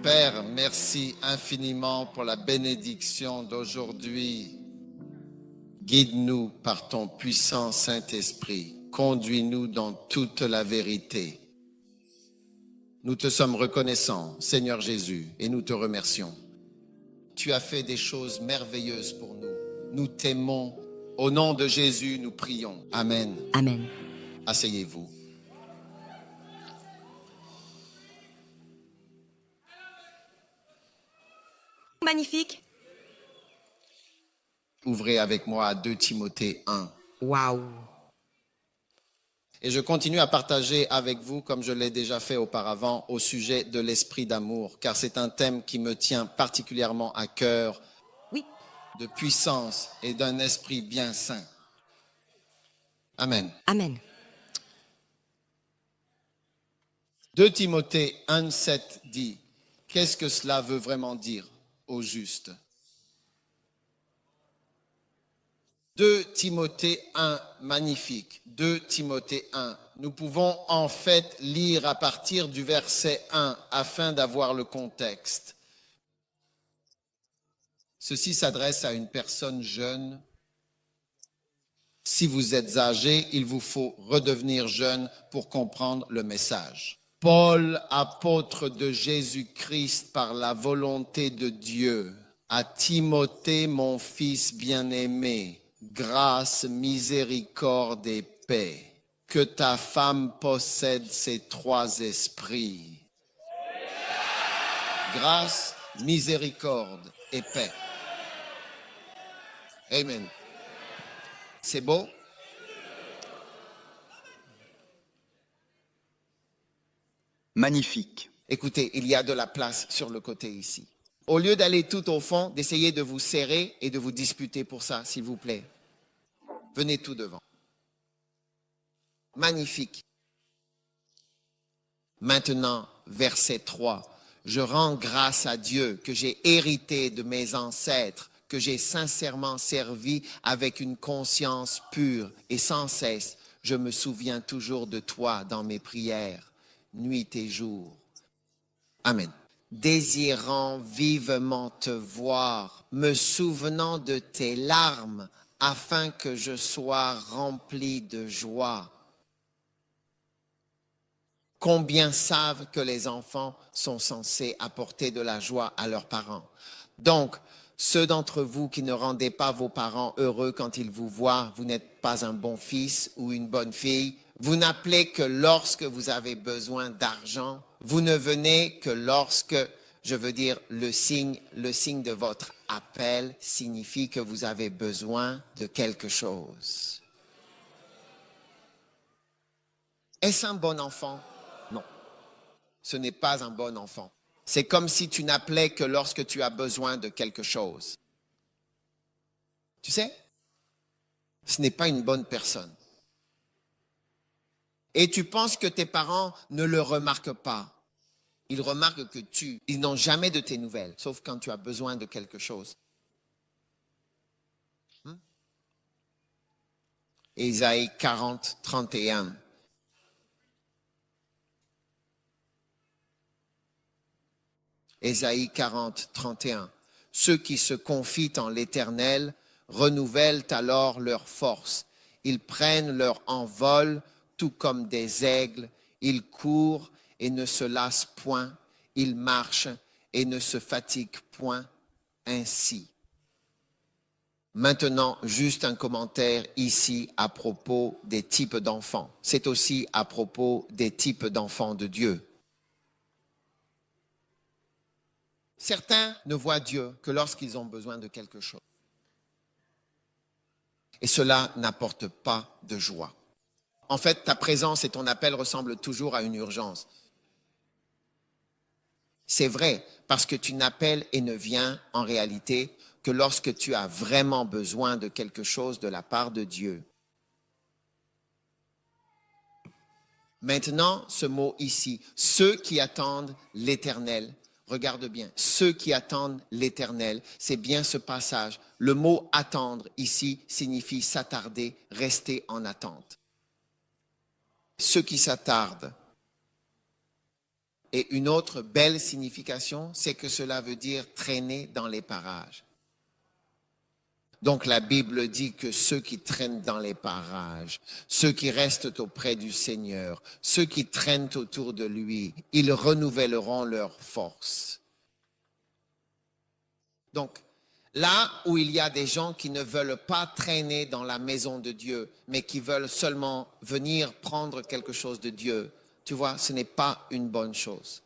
Père, merci infiniment pour la bénédiction d'aujourd'hui. Guide-nous par ton puissant Saint-Esprit. Conduis-nous dans toute la vérité. Nous te sommes reconnaissants, Seigneur Jésus, et nous te remercions. Tu as fait des choses merveilleuses pour nous. Nous t'aimons. Au nom de Jésus, nous prions. Amen. Amen. Asseyez-vous. Magnifique. Ouvrez avec moi à 2 Timothée 1. Waouh. Et je continue à partager avec vous, comme je l'ai déjà fait auparavant, au sujet de l'esprit d'amour, car c'est un thème qui me tient particulièrement à cœur, Oui. de puissance et d'un esprit bien saint. Amen. Amen. 2 Timothée 1,7 dit, qu'est-ce que cela veut vraiment dire au juste? 2 Timothée 1, magnifique. 2 Timothée 1. Nous pouvons en fait lire à partir du verset 1 afin d'avoir le contexte. Ceci s'adresse à une personne jeune. Si vous êtes âgé, il vous faut redevenir jeune pour comprendre le message. Paul, apôtre de Jésus-Christ par la volonté de Dieu, à Timothée, mon fils bien-aimé, grâce, miséricorde et paix. Que ta femme possède ces 3 esprits. Grâce, miséricorde et paix. Amen. C'est beau? Magnifique. Écoutez, il y a de la place sur le côté ici. Au lieu d'aller tout au fond, d'essayer de vous serrer et de vous disputer pour ça, s'il vous plaît. Venez tout devant. Magnifique. Maintenant, verset 3. Je rends grâce à Dieu que j'ai hérité de mes ancêtres, que j'ai sincèrement servi avec une conscience pure et sans cesse. Je me souviens toujours de toi dans mes prières, nuit et jour. Amen. Désirant vivement te voir, me souvenant de tes larmes, afin que je sois rempli de joie. Combien savent que les enfants sont censés apporter de la joie à leurs parents? Donc, ceux d'entre vous qui ne rendez pas vos parents heureux quand ils vous voient, vous n'êtes pas un bon fils ou une bonne fille. Vous n'appelez que lorsque vous avez besoin d'argent. Vous ne venez que lorsque, je veux dire, le signe de votre appel signifie que vous avez besoin de quelque chose. Est-ce un bon enfant? Non. Ce n'est pas un bon enfant. C'est comme si tu n'appelais que lorsque tu as besoin de quelque chose. Tu sais, ce n'est pas une bonne personne. Et tu penses que tes parents ne le remarquent pas. Ils remarquent que ils n'ont jamais de tes nouvelles, sauf quand tu as besoin de quelque chose. Ésaïe 40, 31. Ésaïe 40, 31. Ceux qui se confient en l'Éternel renouvellent alors leur force. Ils prennent leur envol tout comme des aigles. Ils courent et ne se lassent point. Ils marchent et ne se fatiguent point. Ainsi. Maintenant, juste un commentaire ici à propos des types d'enfants. C'est aussi à propos des types d'enfants de Dieu. Certains ne voient Dieu que lorsqu'ils ont besoin de quelque chose. Et cela n'apporte pas de joie. En fait, ta présence et ton appel ressemblent toujours à une urgence. C'est vrai, parce que tu n'appelles et ne viens en réalité que lorsque tu as vraiment besoin de quelque chose de la part de Dieu. Maintenant, ce mot ici, ceux qui attendent l'Éternel. Regarde bien, ceux qui attendent l'Éternel, c'est bien ce passage. Le mot attendre ici signifie s'attarder, rester en attente. Ceux qui s'attardent. Et une autre belle signification, c'est que cela veut dire traîner dans les parages. Donc la Bible dit que ceux qui traînent dans les parages, ceux qui restent auprès du Seigneur, ceux qui traînent autour de lui, ils renouvelleront leur force. Donc, là où il y a des gens qui ne veulent pas traîner dans la maison de Dieu, mais qui veulent seulement venir prendre quelque chose de Dieu, tu vois, ce n'est pas une bonne chose.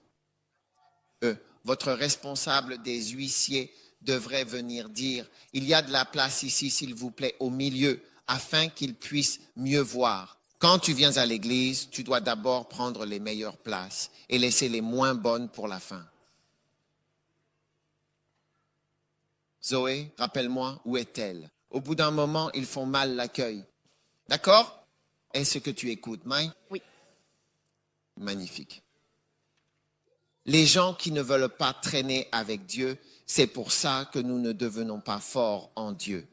Votre responsable des huissiers devrait venir dire, il y a de la place ici, s'il vous plaît, au milieu, afin qu'ils puissent mieux voir. Quand tu viens à l'église, tu dois d'abord prendre les meilleures places et laisser les moins bonnes pour la fin. Zoé, rappelle-moi, où est-elle? Au bout d'un moment, ils font mal l'accueil. D'accord? Est-ce que tu écoutes, Maï? Oui. Magnifique. Les gens qui ne veulent pas traîner avec Dieu, c'est pour ça que nous ne devenons pas forts en Dieu.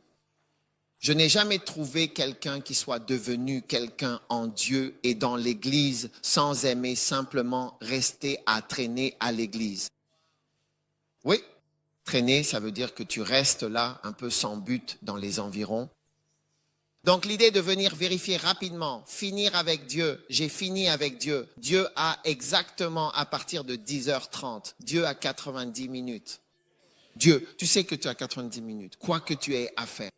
Je n'ai jamais trouvé quelqu'un qui soit devenu quelqu'un en Dieu et dans l'Église sans aimer simplement rester à traîner à l'Église. Oui, traîner, ça veut dire que tu restes là un peu sans but dans les environs. Donc l'idée de venir vérifier rapidement, finir avec Dieu, j'ai fini avec Dieu. Dieu a exactement à partir de 10h30, Dieu a 90 minutes. Dieu, tu sais que tu as 90 minutes, quoi que tu aies à faire.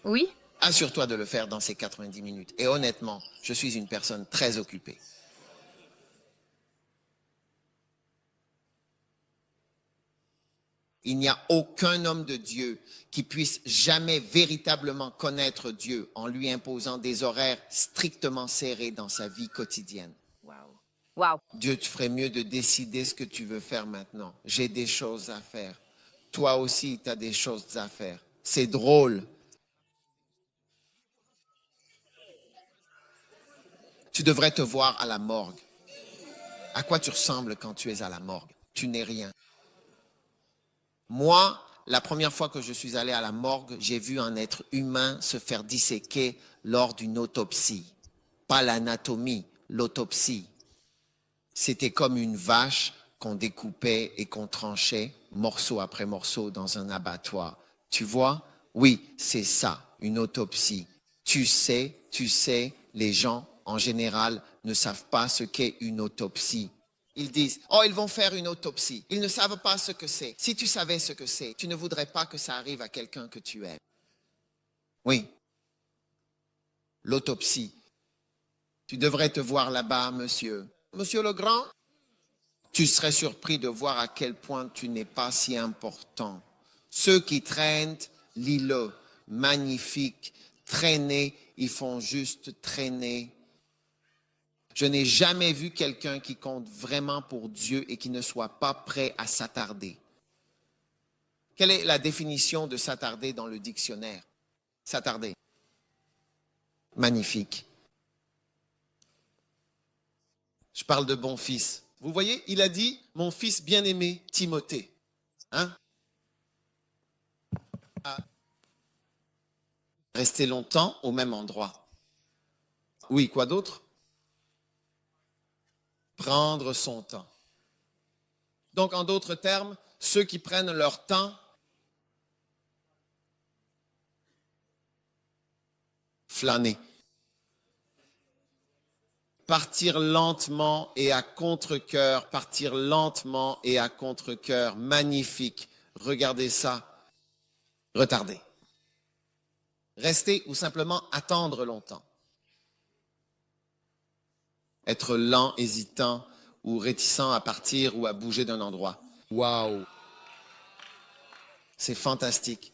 Oui? Assure-toi de le faire dans ces 90 minutes. Et honnêtement, je suis une personne très occupée. Il n'y a aucun homme de Dieu qui puisse jamais véritablement connaître Dieu en lui imposant des horaires strictement serrés dans sa vie quotidienne. Wow. Dieu, tu ferais mieux de décider ce que tu veux faire maintenant. J'ai des choses à faire. Toi aussi, tu as des choses à faire. C'est drôle. Tu devrais te voir à la morgue. À quoi tu ressembles quand tu es à la morgue? Tu n'es rien. Moi, la première fois que je suis allé à la morgue, j'ai vu un être humain se faire disséquer lors d'une autopsie. Pas l'anatomie, l'autopsie. C'était comme une vache qu'on découpait et qu'on tranchait, morceau après morceau, dans un abattoir. Tu vois? Oui, c'est ça, une autopsie. Tu sais, les gens, en général, ne savent pas ce qu'est une autopsie. Ils disent, oh, ils vont faire une autopsie. Ils ne savent pas ce que c'est. Si tu savais ce que c'est, tu ne voudrais pas que ça arrive à quelqu'un que tu aimes. Oui. L'autopsie. Tu devrais te voir là-bas, monsieur. Monsieur Legrand, tu serais surpris de voir à quel point tu n'es pas si important. Ceux qui traînent, lis-le, magnifique. Traîner, ils font juste traîner. Je n'ai jamais vu quelqu'un qui compte vraiment pour Dieu et qui ne soit pas prêt à s'attarder. Quelle est la définition de s'attarder dans le dictionnaire? S'attarder. Magnifique. Je parle de bon fils. Vous voyez, il a dit, mon fils bien-aimé, Timothée. Hein? Rester longtemps au même endroit. Oui, quoi d'autre? Prendre son temps. Donc, en d'autres termes, ceux qui prennent leur temps flâner. Partir lentement et à contre-cœur, partir lentement et à contre-cœur. Magnifique. Regardez ça. Retarder. Rester ou simplement attendre longtemps. Être lent, hésitant ou réticent à partir ou à bouger d'un endroit. Waouh! C'est fantastique.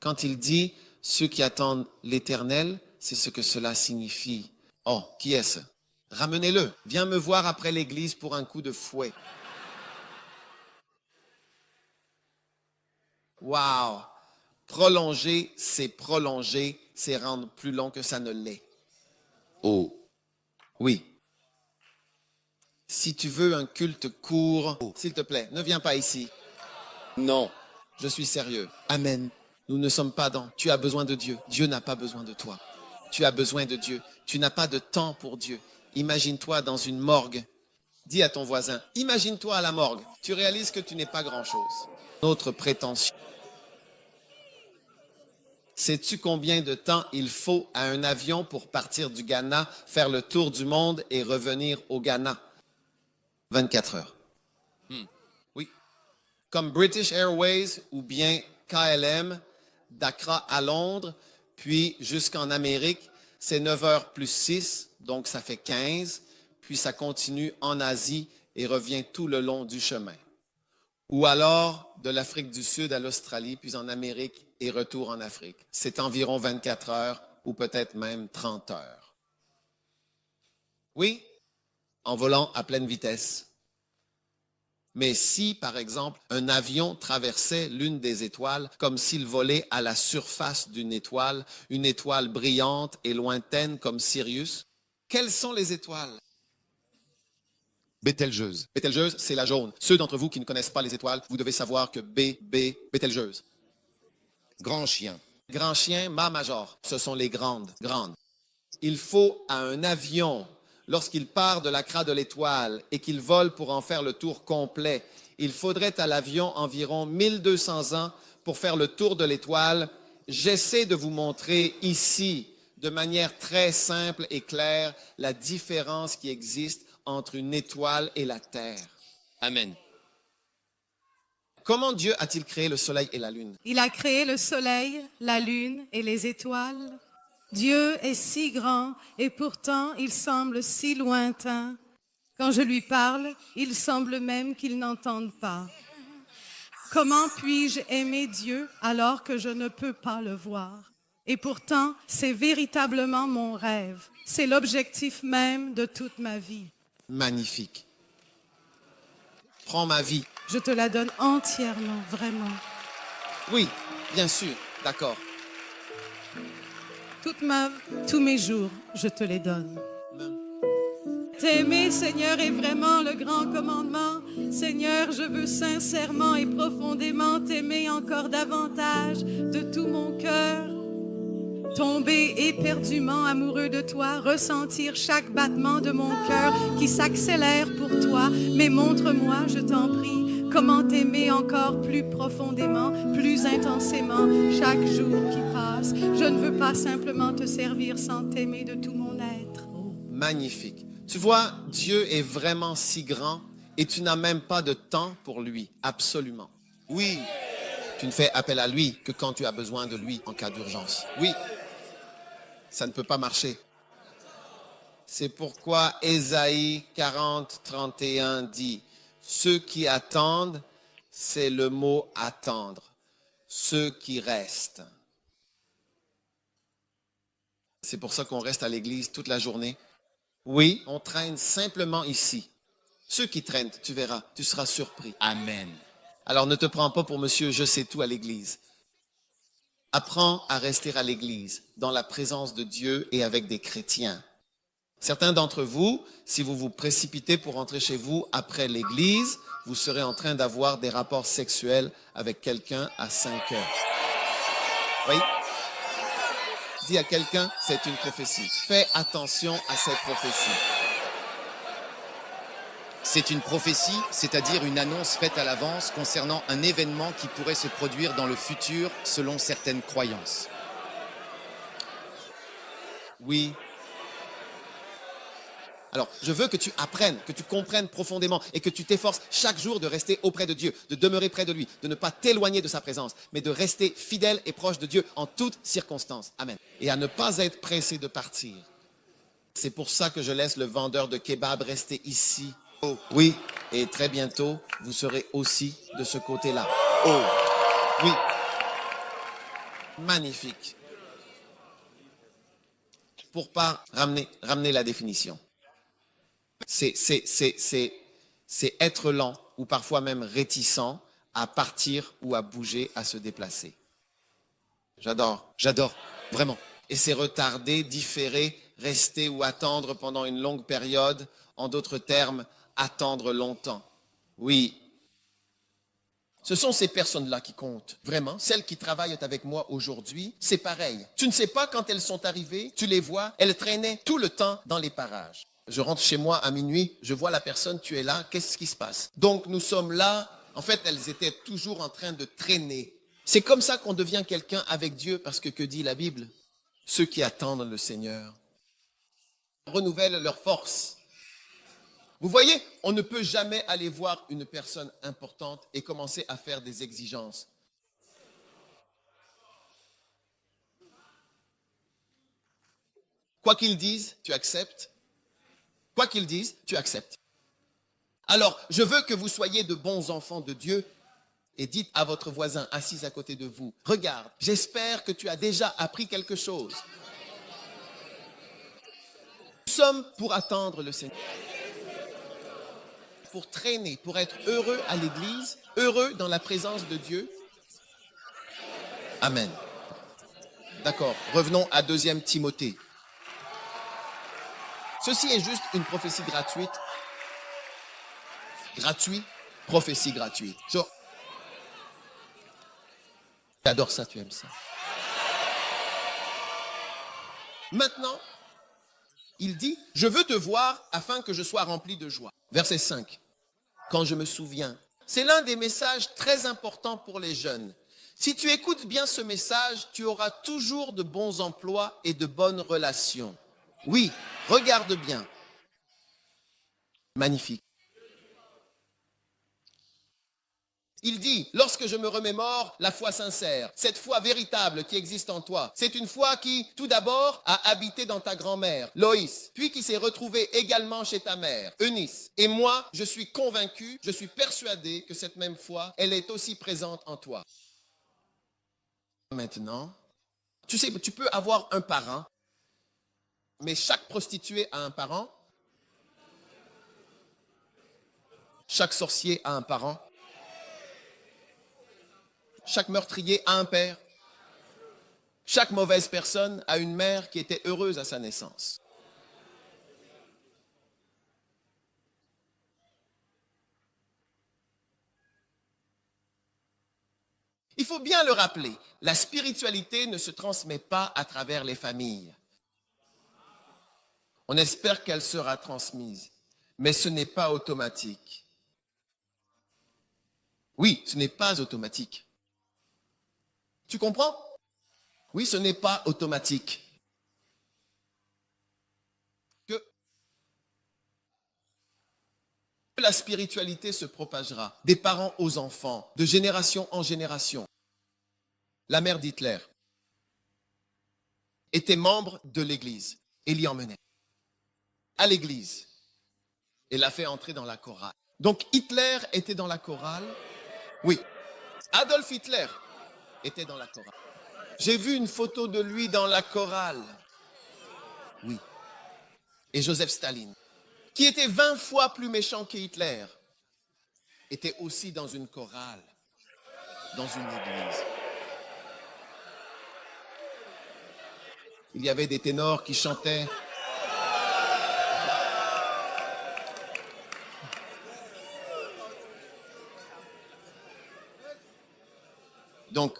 Quand il dit ceux qui attendent l'Éternel, c'est ce que cela signifie. Oh, qui est-ce? Ramenez-le. Viens me voir après l'église pour un coup de fouet. Waouh! Prolonger, c'est rendre plus long que ça ne l'est. Oh. Oui. Si tu veux un culte court, s'il te plaît, ne viens pas ici. Non. Je suis sérieux. Amen. Nous ne sommes pas dans. Tu as besoin de Dieu. Dieu n'a pas besoin de toi. Tu as besoin de Dieu. Tu n'as pas de temps pour Dieu. Imagine-toi dans une morgue Dis à ton voisin, imagine-toi à la morgue. Tu réalises que tu n'es pas grand-chose. Notre prétention. Sais-tu combien de temps il faut à un avion pour partir du Ghana, faire le tour du monde et revenir au Ghana? 24 heures. Oui. Comme British Airways ou bien KLM, d'Accra à Londres, puis jusqu'en Amérique, c'est 9 heures plus 6, donc ça fait 15, puis ça continue en Asie et revient tout le long du chemin. Ou alors de l'Afrique du Sud à l'Australie, puis en Amérique et retour en Afrique. C'est environ 24 heures ou peut-être même 30 heures. Oui, en volant à pleine vitesse. Mais si, par exemple, un avion traversait l'une des étoiles comme s'il volait à la surface d'une étoile, une étoile brillante et lointaine comme Sirius, quelles sont les étoiles? Bételgeuse. Bételgeuse, c'est la jaune. Ceux d'entre vous qui ne connaissent pas les étoiles, vous devez savoir que Bételgeuse. Grand chien. Grand chien, Ma major, ce sont les grandes. Il faut à un avion, lorsqu'il part de l'Accra de l'étoile et qu'il vole pour en faire le tour complet, il faudrait à l'avion environ 1200 ans pour faire le tour de l'étoile. J'essaie de vous montrer ici, de manière très simple et claire, la différence qui existe entre une étoile et la Terre. Amen. Comment Dieu a-t-il créé le soleil et la lune? Il a créé le soleil, la lune et les étoiles. Dieu est si grand et pourtant il semble si lointain. Quand je lui parle, il semble même qu'il n'entende pas. Comment puis-je aimer Dieu alors que je ne peux pas le voir? Et pourtant, c'est véritablement mon rêve. C'est l'objectif même de toute ma vie. Magnifique. Prends ma vie. Je te la donne entièrement, vraiment. Oui, bien sûr, d'accord. Tous mes jours, je te les donne. T'aimer, Seigneur, est vraiment le grand commandement. Seigneur, je veux sincèrement et profondément t'aimer encore davantage de tout mon cœur. Tomber éperdument amoureux de toi, ressentir chaque battement de mon cœur qui s'accélère pour toi. Mais montre-moi, je t'en prie, comment t'aimer encore plus profondément, plus intensément chaque jour qui passe. Je ne veux pas simplement te servir sans t'aimer de tout mon être. Magnifique. Tu vois, Dieu est vraiment si grand et tu n'as même pas de temps pour lui, absolument. Oui. Tu ne fais appel à lui que quand tu as besoin de lui en cas d'urgence. Oui, ça ne peut pas marcher. C'est pourquoi Ésaïe 40, 31 dit, ceux qui attendent, c'est le mot attendre. Ceux qui restent. C'est pour ça qu'on reste à l'église toute la journée. Oui, on traîne simplement ici. Ceux qui traînent, tu verras, tu seras surpris. Amen. Alors ne te prends pas pour monsieur je sais tout à l'église. Apprends à rester à l'église, dans la présence de Dieu et avec des chrétiens. Certains d'entre vous, si vous vous précipitez pour rentrer chez vous après l'église, vous serez en train d'avoir des rapports sexuels avec quelqu'un à 5 heures. Oui. Dis à quelqu'un, c'est une prophétie. Fais attention à cette prophétie. C'est une prophétie, c'est-à-dire une annonce faite à l'avance concernant un événement qui pourrait se produire dans le futur selon certaines croyances. Oui. Alors, je veux que tu apprennes, que tu comprennes profondément et que tu t'efforces chaque jour de rester auprès de Dieu, de demeurer près de lui, de ne pas t'éloigner de sa présence, mais de rester fidèle et proche de Dieu en toutes circonstances. Amen. Et à ne pas être pressé de partir. C'est pour ça que je laisse le vendeur de kebab rester ici. Oh. Oui, et très bientôt, vous serez aussi de ce côté-là. Oh, oui. Magnifique. Pour pas ramener la définition. C'est être lent ou parfois même réticent à partir ou à bouger, à se déplacer. J'adore. j'adore, vraiment. Et c'est retarder, différer, rester ou attendre pendant une longue période. En d'autres termes, attendre longtemps. Oui. Ce sont ces personnes-là qui comptent, vraiment. Celles qui travaillent avec moi aujourd'hui, c'est pareil. Tu ne sais pas quand elles sont arrivées, tu les vois, elles traînaient tout le temps dans les parages. Je rentre chez moi à minuit, je vois la personne, tu es là, qu'est-ce qui se passe? Donc nous sommes là, en fait elles étaient toujours en train de traîner. C'est comme ça qu'on devient quelqu'un avec Dieu, parce que dit la Bible? Ceux qui attendent le Seigneur renouvellent leur force. Vous voyez, on ne peut jamais aller voir une personne importante et commencer à faire des exigences. Quoi qu'ils disent, tu acceptes. Quoi qu'ils disent, tu acceptes. Alors, je veux que vous soyez de bons enfants de Dieu et dites à votre voisin assis à côté de vous, regarde, j'espère que tu as déjà appris quelque chose. Nous sommes pour attendre le Seigneur, pour traîner, pour être heureux à l'église, heureux dans la présence de Dieu. Amen. D'accord, revenons à 2 Timothée. Ceci est juste une prophétie gratuite. Gratuit, prophétie gratuite. J'adore ça, tu aimes ça. Maintenant, il dit, je veux te voir afin que je sois rempli de joie. Verset 5. Quand je me souviens. C'est l'un des messages très importants pour les jeunes. Si tu écoutes bien ce message, tu auras toujours de bons emplois et de bonnes relations. Oui, regarde bien. Magnifique. Il dit, lorsque je me remémore la foi sincère, cette foi véritable qui existe en toi, c'est une foi qui, tout d'abord, a habité dans ta grand-mère, Loïs, puis qui s'est retrouvée également chez ta mère, Eunice. Et moi, je suis convaincu, je suis persuadé que cette même foi, elle est aussi présente en toi. Maintenant, tu sais, tu peux avoir un parent, mais chaque prostituée a un parent. Chaque sorcier a un parent. Chaque meurtrier a un père. Chaque mauvaise personne a une mère qui était heureuse à sa naissance. Il faut bien le rappeler, la spiritualité ne se transmet pas à travers les familles. On espère qu'elle sera transmise, mais ce n'est pas automatique. Oui, ce n'est pas automatique. Tu comprends? Oui, ce n'est pas automatique. Que la spiritualité se propagera des parents aux enfants, de génération en génération. La mère d'Hitler était membre de l'église et l'y emmenait à l'église et l'a fait entrer dans la chorale. Donc Hitler était dans la chorale. Oui, Adolf Hitler était dans la chorale. J'ai vu une photo de lui dans la chorale. Oui. Et Joseph Staline, qui était 20 fois plus méchant que Hitler, était aussi dans une chorale, dans une église. Il y avait des ténors qui chantaient. Donc,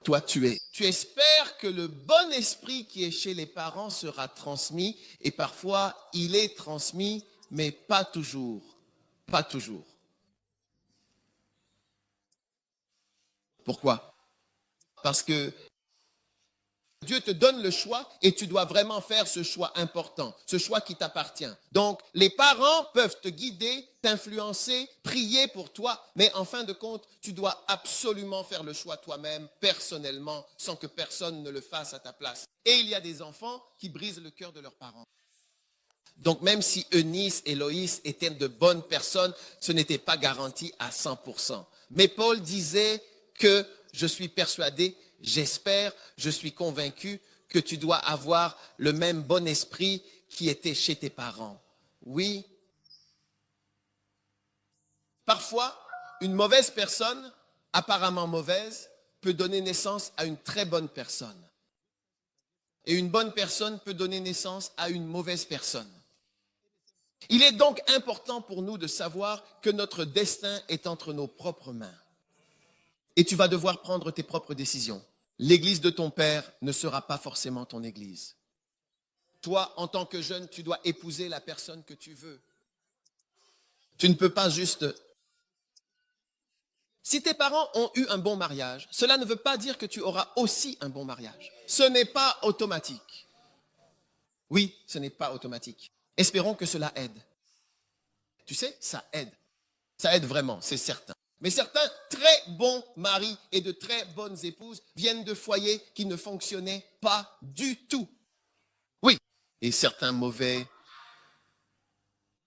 toi, tu espères que le bon esprit qui est chez les parents sera transmis, et parfois, il est transmis, mais pas toujours. Pas toujours. Pourquoi? Parce que Dieu te donne le choix et tu dois vraiment faire ce choix important, ce choix qui t'appartient. Donc, les parents peuvent te guider, t'influencer, prier pour toi, mais en fin de compte, tu dois absolument faire le choix toi-même, personnellement, sans que personne ne le fasse à ta place. Et il y a des enfants qui brisent le cœur de leurs parents. Donc, même si Eunice et Loïs étaient de bonnes personnes, ce n'était pas garanti à 100%. Mais Paul disait que je suis persuadé, j'espère, je suis convaincu que tu dois avoir le même bon esprit qui était chez tes parents. Oui. Parfois, une mauvaise personne, apparemment mauvaise, peut donner naissance à une très bonne personne. Et une bonne personne peut donner naissance à une mauvaise personne. Il est donc important pour nous de savoir que notre destin est entre nos propres mains. Et tu vas devoir prendre tes propres décisions. L'église de ton père ne sera pas forcément ton église. Toi, en tant que jeune, tu dois épouser la personne que tu veux. Tu ne peux pas juste... Si tes parents ont eu un bon mariage, cela ne veut pas dire que tu auras aussi un bon mariage. Ce n'est pas automatique. Oui, ce n'est pas automatique. Espérons que cela aide. Tu sais, ça aide. Ça aide vraiment, c'est certain. Mais certains très bons maris et de très bonnes épouses viennent de foyers qui ne fonctionnaient pas du tout. Oui, et certains mauvais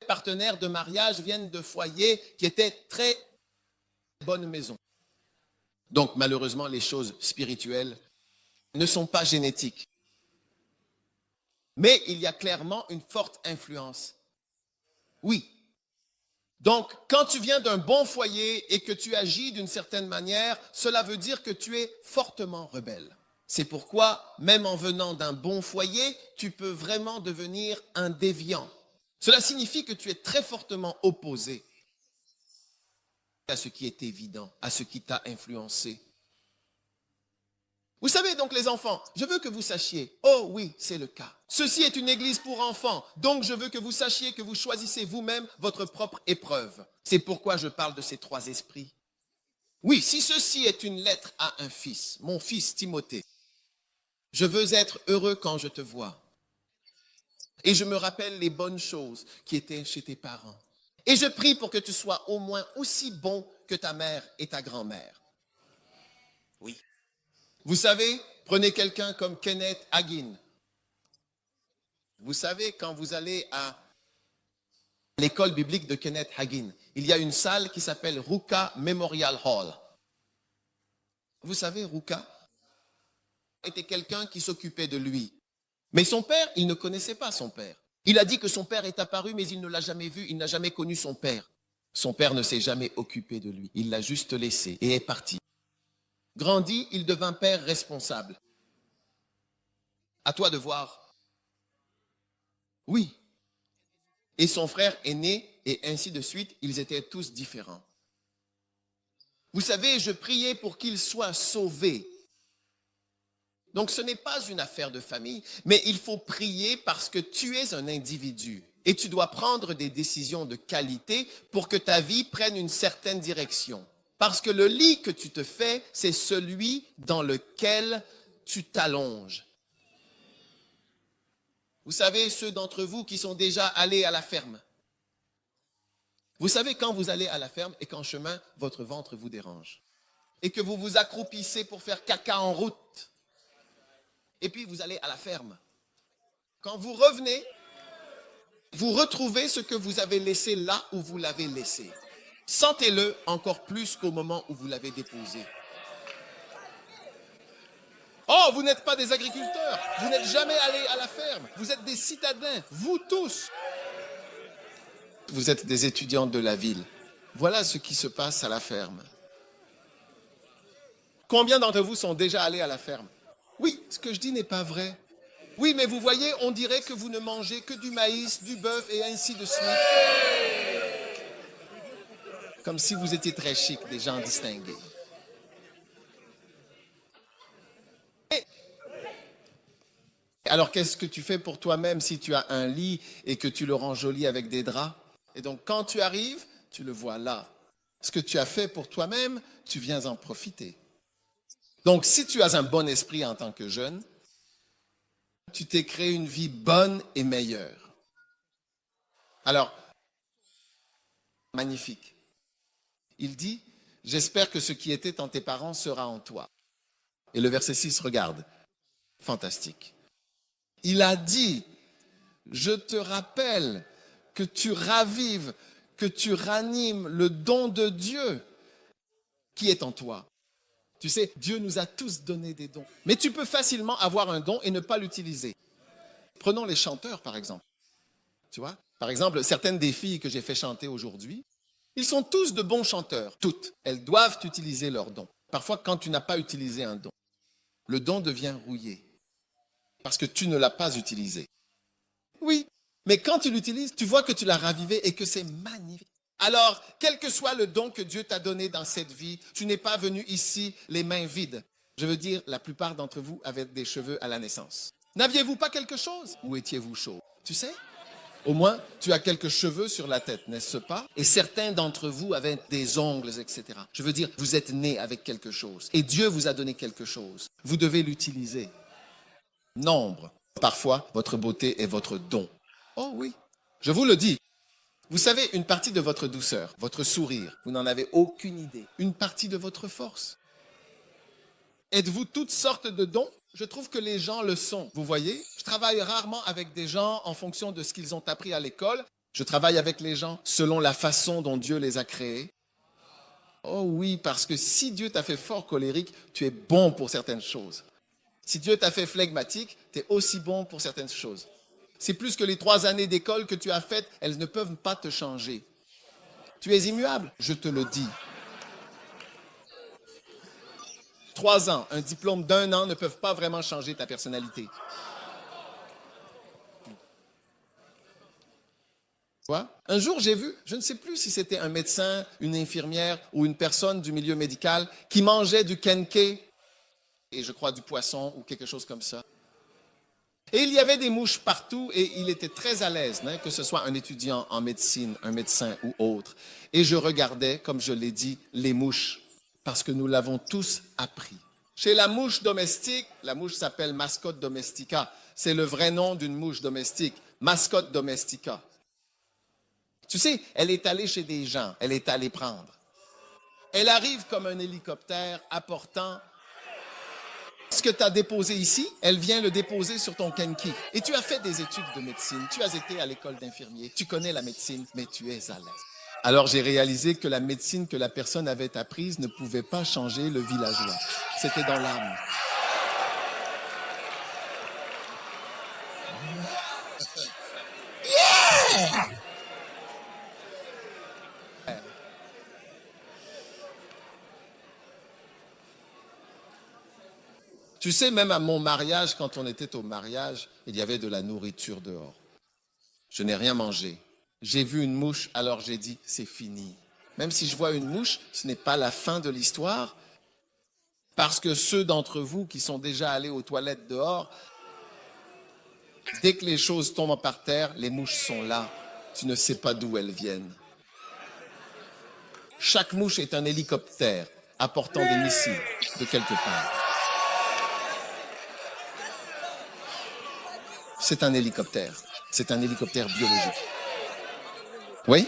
partenaires de mariage viennent de foyers qui étaient très bonnes maisons. Donc malheureusement, les choses spirituelles ne sont pas génétiques. Mais il y a clairement une forte influence. Oui. Donc, quand tu viens d'un bon foyer et que tu agis d'une certaine manière, cela veut dire que tu es fortement rebelle. C'est pourquoi, même en venant d'un bon foyer, tu peux vraiment devenir un déviant. Cela signifie que tu es très fortement opposé à ce qui est évident, à ce qui t'a influencé. Vous savez donc les enfants, je veux que vous sachiez, oh oui, c'est le cas. Ceci est une église pour enfants, donc je veux que vous sachiez que vous choisissez vous-même votre propre épreuve. C'est pourquoi je parle de ces trois esprits. Oui, si ceci est une lettre à un fils, mon fils Timothée, je veux être heureux quand je te vois. Et je me rappelle les bonnes choses qui étaient chez tes parents. Et je prie pour que tu sois au moins aussi bon que ta mère et ta grand-mère. Oui. Vous savez, prenez quelqu'un comme Kenneth Hagin. Vous savez, quand vous allez à l'école biblique de Kenneth Hagin, il y a une salle qui s'appelle Ruka Memorial Hall. Vous savez, Ruka était quelqu'un qui s'occupait de lui. Mais son père, il ne connaissait pas son père. Il a dit que son père est apparu, mais il ne l'a jamais vu, il n'a jamais connu son père. Son père ne s'est jamais occupé de lui. Il l'a juste laissé et est parti. Grandi, il devint père responsable. À toi de voir. Oui. Et son frère aîné, et ainsi de suite, ils étaient tous différents. Vous savez, je priais pour qu'ils soient sauvés. Donc ce n'est pas une affaire de famille, mais il faut prier parce que tu es un individu et tu dois prendre des décisions de qualité pour que ta vie prenne une certaine direction. Parce que le lit que tu te fais, c'est celui dans lequel tu t'allonges. Vous savez, ceux d'entre vous qui sont déjà allés à la ferme. Vous savez, quand vous allez à la ferme et qu'en chemin, votre ventre vous dérange. Et que vous vous accroupissez pour faire caca en route. Et puis vous allez à la ferme. Quand vous revenez, vous retrouvez ce que vous avez laissé là où vous l'avez laissé. Sentez-le encore plus qu'au moment où vous l'avez déposé. Oh, vous n'êtes pas des agriculteurs. Vous n'êtes jamais allés à la ferme. Vous êtes des citadins, vous tous. Vous êtes des étudiants de la ville. Voilà ce qui se passe à la ferme. Combien d'entre vous sont déjà allés à la ferme? Oui, ce que je dis n'est pas vrai. Oui, mais vous voyez, on dirait que vous ne mangez que du maïs, du bœuf et ainsi de suite. Comme si vous étiez très chic, des gens distingués. Alors, qu'est-ce que tu fais pour toi-même si tu as un lit et que tu le rends joli avec des draps? Et donc, quand tu arrives, tu le vois là. Ce que tu as fait pour toi-même, tu viens en profiter. Donc, si tu as un bon esprit en tant que jeune, tu t'es créé une vie bonne et meilleure. Alors, magnifique. Il dit, j'espère que ce qui était en tes parents sera en toi. Et le verset 6, regarde. Fantastique. Il a dit, je te rappelle que tu ravives, que tu ranimes le don de Dieu qui est en toi. Tu sais, Dieu nous a tous donné des dons. Mais tu peux facilement avoir un don et ne pas l'utiliser. Prenons les chanteurs, par exemple. Tu vois? Par exemple, certaines des filles que j'ai fait chanter aujourd'hui, ils sont tous de bons chanteurs. Toutes. Elles doivent utiliser leur don. Parfois, quand tu n'as pas utilisé un don, le don devient rouillé. Parce que tu ne l'as pas utilisé. Oui. Mais quand tu l'utilises, tu vois que tu l'as ravivé et que c'est magnifique. Alors, quel que soit le don que Dieu t'a donné dans cette vie, tu n'es pas venu ici les mains vides. Je veux dire, la plupart d'entre vous avaient des cheveux à la naissance. N'aviez-vous pas quelque chose? Ou étiez-vous chaud? Tu sais? Au moins, tu as quelques cheveux sur la tête, n'est-ce pas? Et certains d'entre vous avaient des ongles, etc. Je veux dire, vous êtes nés avec quelque chose. Et Dieu vous a donné quelque chose. Vous devez l'utiliser. Nombre. Parfois, votre beauté est votre don. Oh oui, je vous le dis. Vous savez, une partie de votre douceur, votre sourire, vous n'en avez aucune idée. Une partie de votre force. Êtes-vous toutes sortes de dons? Je trouve que les gens le sont. Vous voyez, je travaille rarement avec des gens en fonction de ce qu'ils ont appris à l'école. Je travaille avec les gens selon la façon dont Dieu les a créés. Oh oui, parce que si Dieu t'a fait fort colérique, tu es bon pour certaines choses. Si Dieu t'a fait flegmatique, tu es aussi bon pour certaines choses. C'est plus que les 3 années d'école que tu as faites, elles ne peuvent pas te changer. Tu es immuable, je te le dis. 3 ans, un diplôme d'1 an ne peuvent pas vraiment changer ta personnalité. Quoi? Un jour, j'ai vu, je ne sais plus si c'était un médecin, une infirmière ou une personne du milieu médical qui mangeait du kenké et je crois du poisson ou quelque chose comme ça. Et il y avait des mouches partout et il était très à l'aise, hein, que ce soit un étudiant en médecine, un médecin ou autre. Et je regardais, comme je l'ai dit, les mouches, parce que nous l'avons tous appris. Chez la mouche domestique, la mouche s'appelle Mascotte domestica. C'est le vrai nom d'une mouche domestique, Mascotte domestica. Tu sais, elle est allée chez des gens, elle est allée prendre. Elle arrive comme un hélicoptère apportant ce que tu as déposé ici, elle vient le déposer sur ton kenki. Et tu as fait des études de médecine, tu as été à l'école d'infirmier, tu connais la médecine, mais tu es à l'aise. Alors j'ai réalisé que la médecine que la personne avait apprise ne pouvait pas changer le villageois. C'était dans l'âme. Yeah! Tu sais, même à mon mariage, quand on était au mariage, il y avait de la nourriture dehors. Je n'ai rien mangé. J'ai vu une mouche, alors j'ai dit, c'est fini. Même si je vois une mouche, ce n'est pas la fin de l'histoire, parce que ceux d'entre vous qui sont déjà allés aux toilettes dehors, dès que les choses tombent par terre, les mouches sont là. Tu ne sais pas d'où elles viennent. Chaque mouche est un hélicoptère apportant des missiles de quelque part. C'est un hélicoptère. C'est un hélicoptère biologique. Oui?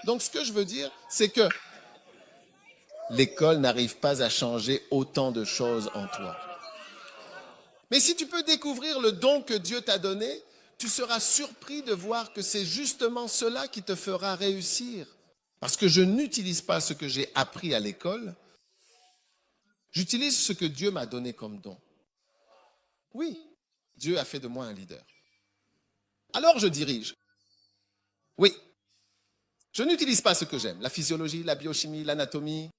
Donc, ce que je veux dire, c'est que l'école n'arrive pas à changer autant de choses en toi. Mais si tu peux découvrir le don que Dieu t'a donné, tu seras surpris de voir que c'est justement cela qui te fera réussir. Parce que je n'utilise pas ce que j'ai appris à l'école, j'utilise ce que Dieu m'a donné comme don. Oui. Dieu a fait de moi un leader. Alors je dirige. Oui. Je n'utilise pas ce que j'aime. La physiologie, la biochimie, l'anatomie,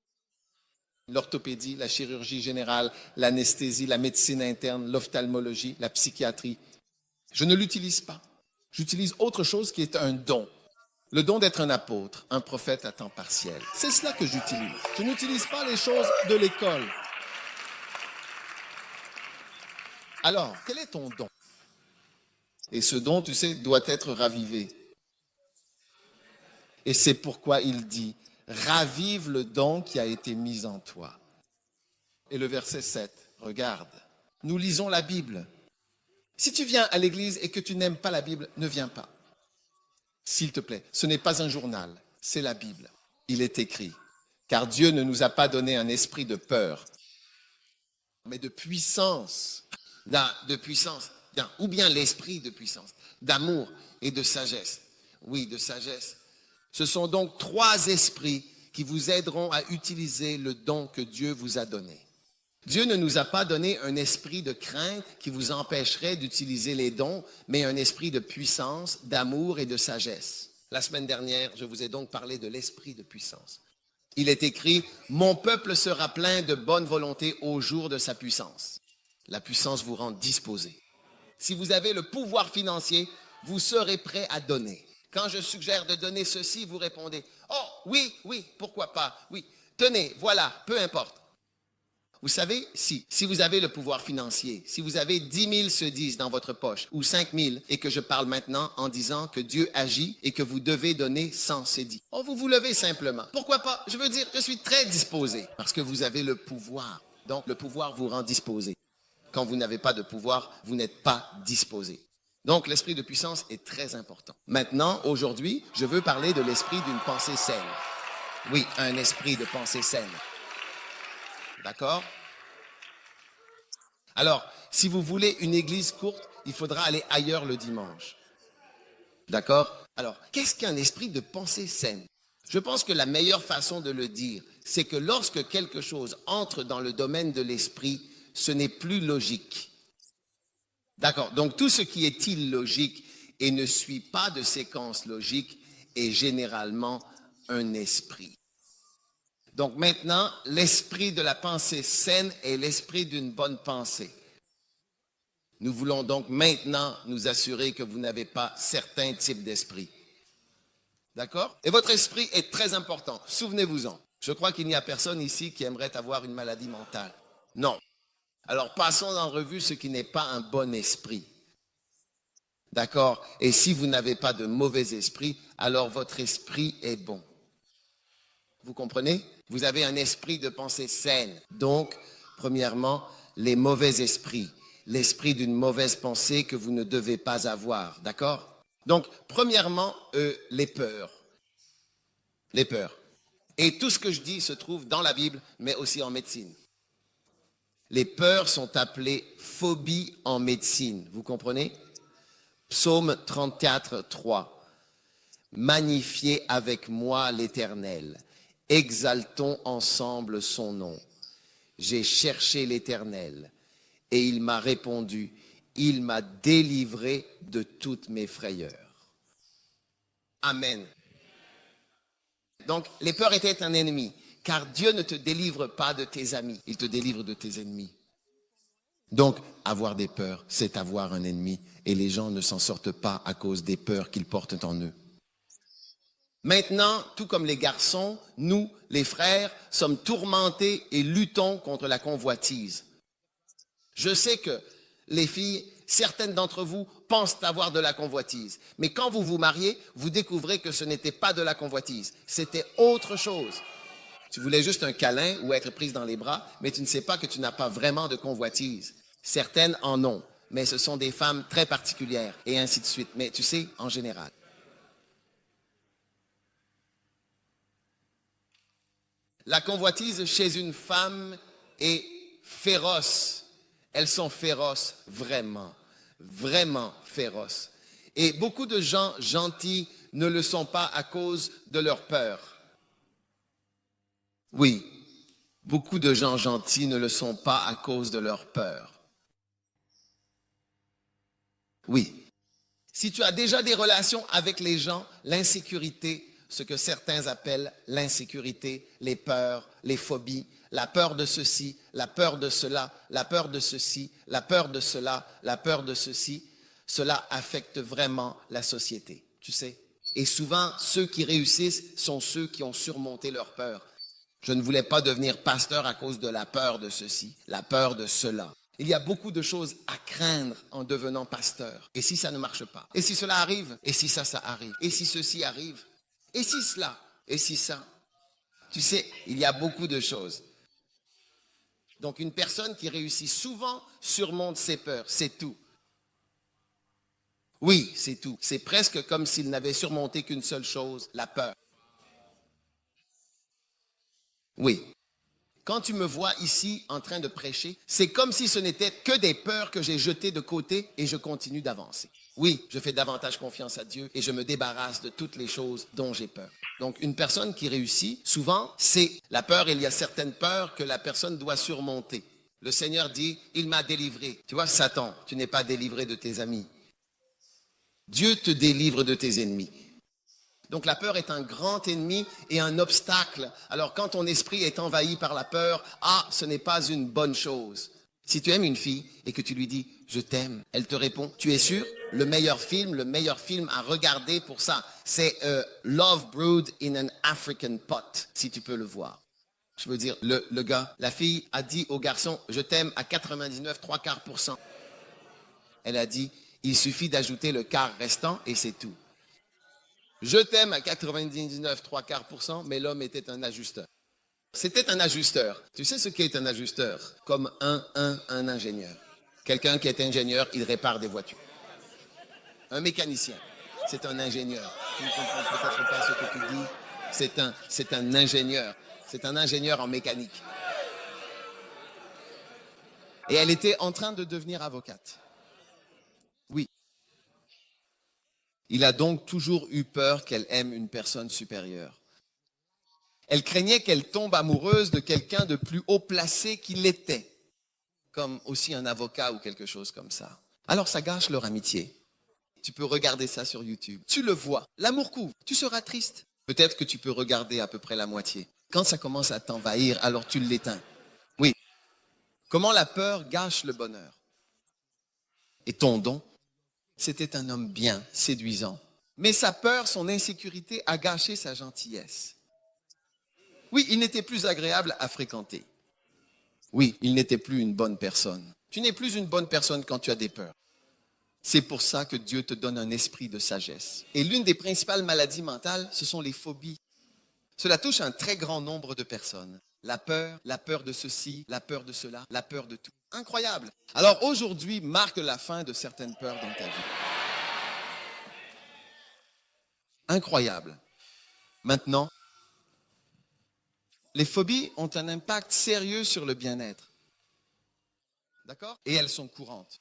l'orthopédie, la chirurgie générale, l'anesthésie, la médecine interne, l'ophtalmologie, la psychiatrie. Je ne l'utilise pas. J'utilise autre chose qui est un don. Le don d'être un apôtre, un prophète à temps partiel. C'est cela que j'utilise. Je n'utilise pas les choses de l'école. Alors, quel est ton don? Et ce don, tu sais, doit être ravivé. Et c'est pourquoi il dit, ravive le don qui a été mis en toi. Et le verset 7, regarde, nous lisons la Bible. Si tu viens à l'église et que tu n'aimes pas la Bible, ne viens pas. S'il te plaît, ce n'est pas un journal, c'est la Bible. Il est écrit, car Dieu ne nous a pas donné un esprit de peur, mais de puissance. De puissance, ou bien l'esprit de puissance, d'amour et de sagesse. Oui, de sagesse. Ce sont donc 3 esprits qui vous aideront à utiliser le don que Dieu vous a donné. Dieu ne nous a pas donné un esprit de crainte qui vous empêcherait d'utiliser les dons, mais un esprit de puissance, d'amour et de sagesse. La semaine dernière, je vous ai donc parlé de l'esprit de puissance. Il est écrit, « Mon peuple sera plein de bonne volonté au jour de sa puissance. » La puissance vous rend disposé. Si vous avez le pouvoir financier, vous serez prêt à donner. Quand je suggère de donner ceci, vous répondez, « Oh, oui, oui, pourquoi pas, oui. Tenez, voilà, peu importe. » Vous savez, si vous avez le pouvoir financier, si vous avez 10 000 se disent dans votre poche ou 5 000 et que je parle maintenant en disant que Dieu agit et que vous devez donner 100 se dit. Oh, vous vous levez simplement. Pourquoi pas? Je veux dire, je suis très disposé parce que vous avez le pouvoir. Donc, le pouvoir vous rend disposé. Quand vous n'avez pas de pouvoir, vous n'êtes pas disposé. Donc, l'esprit de puissance est très important. Maintenant, aujourd'hui, je veux parler de l'esprit d'une pensée saine. Oui, un esprit de pensée saine. D'accord? Alors, si vous voulez une église courte, il faudra aller ailleurs le dimanche. D'accord? Alors, qu'est-ce qu'un esprit de pensée saine? Je pense que la meilleure façon de le dire, c'est que lorsque quelque chose entre dans le domaine de l'esprit, ce n'est plus logique. D'accord? Donc, tout ce qui est illogique et ne suit pas de séquence logique est généralement un esprit. Donc maintenant, l'esprit de la pensée saine est l'esprit d'une bonne pensée. Nous voulons donc maintenant nous assurer que vous n'avez pas certains types d'esprit. D'accord? Et votre esprit est très important. Souvenez-vous-en. Je crois qu'il n'y a personne ici qui aimerait avoir une maladie mentale. Non. Alors passons en revue ce qui n'est pas un bon esprit. D'accord? Et si vous n'avez pas de mauvais esprit, alors votre esprit est bon. Vous comprenez? Vous avez un esprit de pensée saine. Donc, premièrement, les mauvais esprits. L'esprit d'une mauvaise pensée que vous ne devez pas avoir. D'accord? Donc, premièrement, les peurs. Les peurs. Et tout ce que je dis se trouve dans la Bible, mais aussi en médecine. Les peurs sont appelées phobies en médecine. Vous comprenez? Psaume 34, 3. Magnifiez avec moi l'Éternel. Exaltons ensemble son nom. J'ai cherché l'Éternel et il m'a répondu. Il m'a délivré de toutes mes frayeurs. Amen. Donc, les peurs étaient un ennemi, car Dieu ne te délivre pas de tes amis, il te délivre de tes ennemis. Donc, avoir des peurs, c'est avoir un ennemi, et les gens ne s'en sortent pas à cause des peurs qu'ils portent en eux. Maintenant, tout comme les garçons, nous, les frères, sommes tourmentés et luttons contre la convoitise. Je sais que les filles, certaines d'entre vous pensent avoir de la convoitise. Mais quand vous vous mariez, vous découvrez que ce n'était pas de la convoitise. C'était autre chose. Tu voulais juste un câlin ou être prise dans les bras, mais tu ne sais pas que tu n'as pas vraiment de convoitise. Certaines en ont, mais ce sont des femmes très particulières et ainsi de suite. Mais tu sais, en général. La convoitise chez une femme est féroce. Elles sont féroces, vraiment, vraiment féroces. Et beaucoup de gens gentils ne le sont pas à cause de leur peur. Oui, beaucoup de gens gentils ne le sont pas à cause de leur peur. Oui. Si tu as déjà des relations avec les gens, l'insécurité, ce que certains appellent l'insécurité, les peurs, les phobies, la peur de ceci, la peur de cela, la peur de ceci, la peur de cela, la peur de ceci, cela affecte vraiment la société, tu sais. Et souvent, ceux qui réussissent sont ceux qui ont surmonté leur peur. Je ne voulais pas devenir pasteur à cause de la peur de ceci, la peur de cela. Il y a beaucoup de choses à craindre en devenant pasteur. Et si ça ne marche pas? Et si cela arrive? Et si ça arrive? Et si ceci arrive? Et si cela? Et si ça? Tu sais, il y a beaucoup de choses. Donc, une personne qui réussit souvent surmonte ses peurs, c'est tout. Oui, c'est tout. C'est presque comme s'il n'avait surmonté qu'une seule chose, la peur. Oui. Quand tu me vois ici en train de prêcher, c'est comme si ce n'était que des peurs que j'ai jetées de côté et je continue d'avancer. Oui, je fais davantage confiance à Dieu et je me débarrasse de toutes les choses dont j'ai peur. Donc, une personne qui réussit, souvent, c'est la peur. Il y a certaines peurs que la personne doit surmonter. Le Seigneur dit, il m'a délivré. Tu vois, Satan, tu n'es pas délivré de tes amis. Dieu te délivre de tes ennemis. Donc la peur est un grand ennemi et un obstacle. Alors quand ton esprit est envahi par la peur, ce n'est pas une bonne chose. Si tu aimes une fille et que tu lui dis « je t'aime », elle te répond « tu es sûr ?» Le meilleur film à regarder pour ça, c'est Love Brewed in an African Pot, si tu peux le voir. Je veux dire, le gars, la fille a dit au garçon, je t'aime à 99, 3/4%. Elle a dit, il suffit d'ajouter le quart restant et c'est tout. Je t'aime à 99, 3/4%, mais l'homme était un ajusteur. C'était un ajusteur. Tu sais ce qu'est un ajusteur? Comme un ingénieur. Quelqu'un qui est ingénieur, il répare des voitures. Un mécanicien, c'est un ingénieur. Tu ne comprends peut-être pas ce que tu dis. C'est un ingénieur. C'est un ingénieur en mécanique. Et elle était en train de devenir avocate. Oui. Il a donc toujours eu peur qu'elle aime une personne supérieure. Elle craignait qu'elle tombe amoureuse de quelqu'un de plus haut placé qu'il était, comme aussi un avocat ou quelque chose comme ça. Alors ça gâche leur amitié. Tu peux regarder ça sur YouTube. Tu le vois, l'amour couvre, tu seras triste. Peut-être que tu peux regarder à peu près la moitié. Quand ça commence à t'envahir, alors tu l'éteins. Oui. Comment la peur gâche le bonheur. Et ton don, c'était un homme bien, séduisant. Mais sa peur, son insécurité a gâché sa gentillesse. Oui, il n'était plus agréable à fréquenter. Oui, il n'était plus une bonne personne. Tu n'es plus une bonne personne quand tu as des peurs. C'est pour ça que Dieu te donne un esprit de sagesse. Et l'une des principales maladies mentales, ce sont les phobies. Cela touche un très grand nombre de personnes. La peur de ceci, la peur de cela, la peur de tout. Incroyable. Alors aujourd'hui marque la fin de certaines peurs dans ta vie. Incroyable. Maintenant, les phobies ont un impact sérieux sur le bien-être. D'accord? Et elles sont courantes.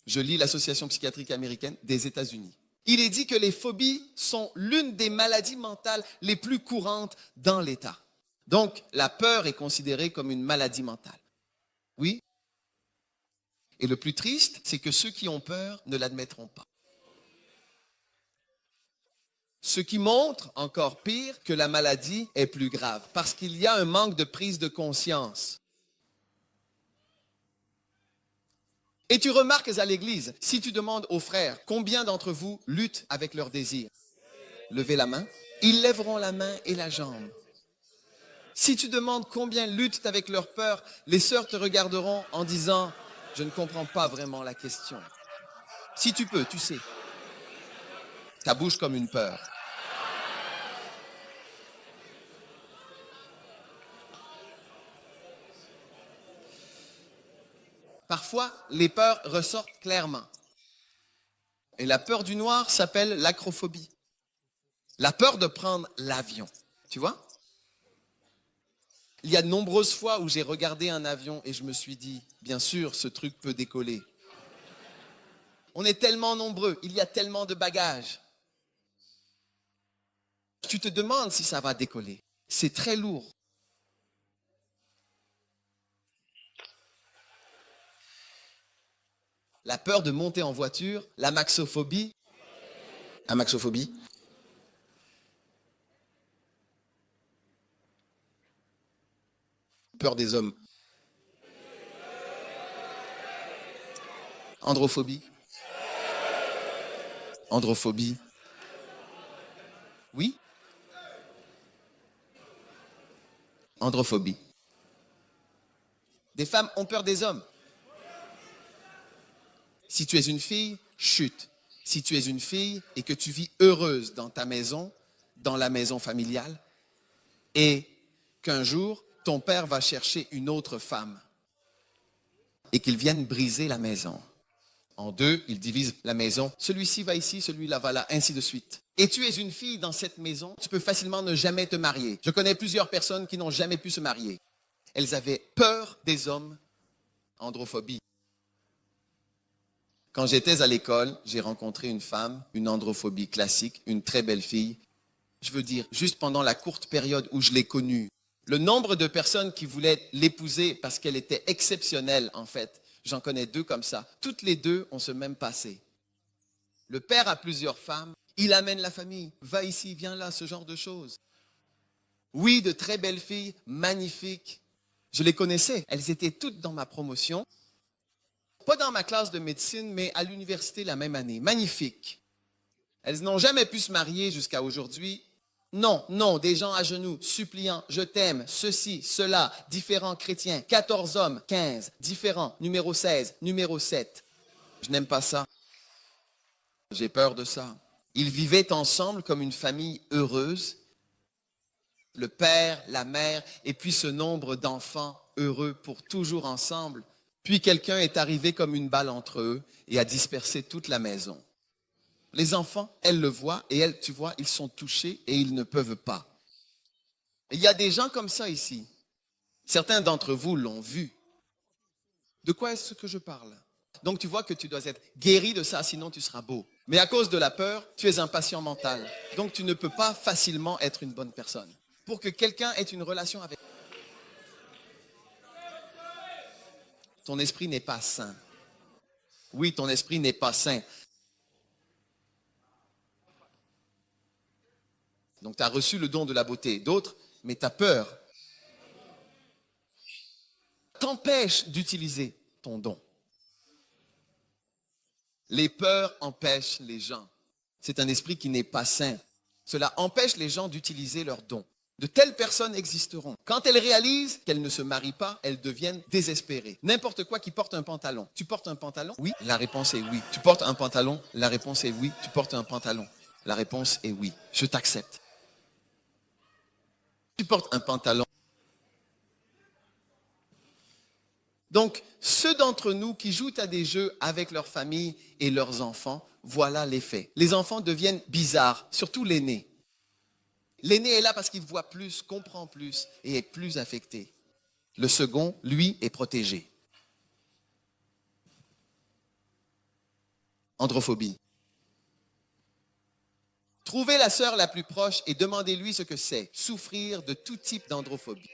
Je lis l'Association psychiatrique américaine des États-Unis. Il est dit que les phobies sont l'une des maladies mentales les plus courantes dans l'État. Donc, la peur est considérée comme une maladie mentale. Oui? Et le plus triste, c'est que ceux qui ont peur ne l'admettront pas. Ce qui montre, encore pire, que la maladie est plus grave, parce qu'il y a un manque de prise de conscience. Et tu remarques à l'église, si tu demandes aux frères, combien d'entre vous luttent avec leurs désirs? Levez la main. Ils lèveront la main et la jambe. Si tu demandes combien luttent avec leur peur, les sœurs te regarderont en disant, je ne comprends pas vraiment la question. Si tu peux, tu sais. Ta bouche comme une peur. Parfois, les peurs ressortent clairement. Et la peur du noir s'appelle l'acrophobie. La peur de prendre l'avion. Tu vois? Il y a de nombreuses fois où j'ai regardé un avion et je me suis dit, bien sûr, ce truc peut décoller. On est tellement nombreux, il y a tellement de bagages. Tu te demandes si ça va décoller. C'est très lourd. La peur de monter en voiture, la maxophobie. Amaxophobie. Peur des hommes. Androphobie. Androphobie. Oui? Androphobie. Des femmes ont peur des hommes. Si tu es une fille, chute. Si tu es une fille et que tu vis heureuse dans ta maison, dans la maison familiale, et qu'un jour, ton père va chercher une autre femme et qu'il vienne briser la maison. En deux, il divise la maison. Celui-ci va ici, celui-là va là, ainsi de suite. Et tu es une fille dans cette maison, tu peux facilement ne jamais te marier. Je connais plusieurs personnes qui n'ont jamais pu se marier. Elles avaient peur des hommes, androphobie. Quand j'étais à l'école, j'ai rencontré une femme, une androphobie classique, une très belle fille. Je veux dire, juste pendant la courte période où je l'ai connue, le nombre de personnes qui voulaient l'épouser parce qu'elle était exceptionnelle, en fait, j'en connais deux comme ça. Toutes les deux ont ce même passé. Le père a plusieurs femmes, il amène la famille, va ici, viens là, ce genre de choses. Oui, de très belles filles, magnifiques. Je les connaissais, elles étaient toutes dans ma promotion. Pas dans ma classe de médecine, mais à l'université la même année. Magnifiques. Elles n'ont jamais pu se marier jusqu'à aujourd'hui. Non, non, des gens à genoux, suppliants, je t'aime, ceci, cela, différents chrétiens, 14 hommes, 15, différents, numéro 16, numéro 7. Je n'aime pas ça. J'ai peur de ça. Ils vivaient ensemble comme une famille heureuse. Le père, la mère, et puis ce nombre d'enfants heureux pour toujours ensemble. Puis quelqu'un est arrivé comme une balle entre eux et a dispersé toute la maison. Les enfants, elles le voient et elles, tu vois, ils sont touchés et ils ne peuvent pas. Et il y a des gens comme ça ici. Certains d'entre vous l'ont vu. De quoi est-ce que je parle? Donc tu vois que tu dois être guéri de ça, sinon tu seras beau. Mais à cause de la peur, tu es un patient mental. Donc tu ne peux pas facilement être une bonne personne. Pour que quelqu'un ait une relation avec ton esprit n'est pas sain. Oui, ton esprit n'est pas sain. Donc, tu as reçu le don de la beauté. D'autres, mais ta peur t'empêche d'utiliser ton don. Les peurs empêchent les gens. C'est un esprit qui n'est pas sain. Cela empêche les gens d'utiliser leurs dons. De telles personnes existeront. Quand elles réalisent qu'elles ne se marient pas, elles deviennent désespérées. N'importe quoi qui porte un pantalon. Tu portes un pantalon? Oui. La réponse est oui. Tu portes un pantalon? La réponse est oui. Tu portes un pantalon? La réponse est oui. Je t'accepte. Tu portes un pantalon. Donc, ceux d'entre nous qui jouent à des jeux avec leur famille et leurs enfants, voilà l'effet. Les enfants deviennent bizarres, surtout l'aîné. L'aîné est là parce qu'il voit plus, comprend plus et est plus affecté. Le second, lui, est protégé. Androphobie. Trouvez la sœur la plus proche et demandez-lui ce que c'est, souffrir de tout type d'androphobie.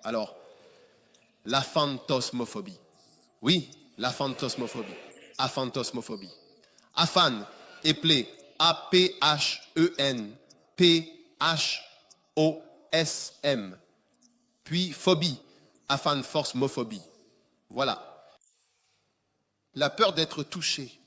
Alors, la phantosmophobie. Oui, la phantosmophobie. Aphantosmophobie. Aphan, éplé, A-P-H-E-N, P-H-O-S-M. Puis phobie, aphanphosmophobie. Voilà. La peur d'être touché.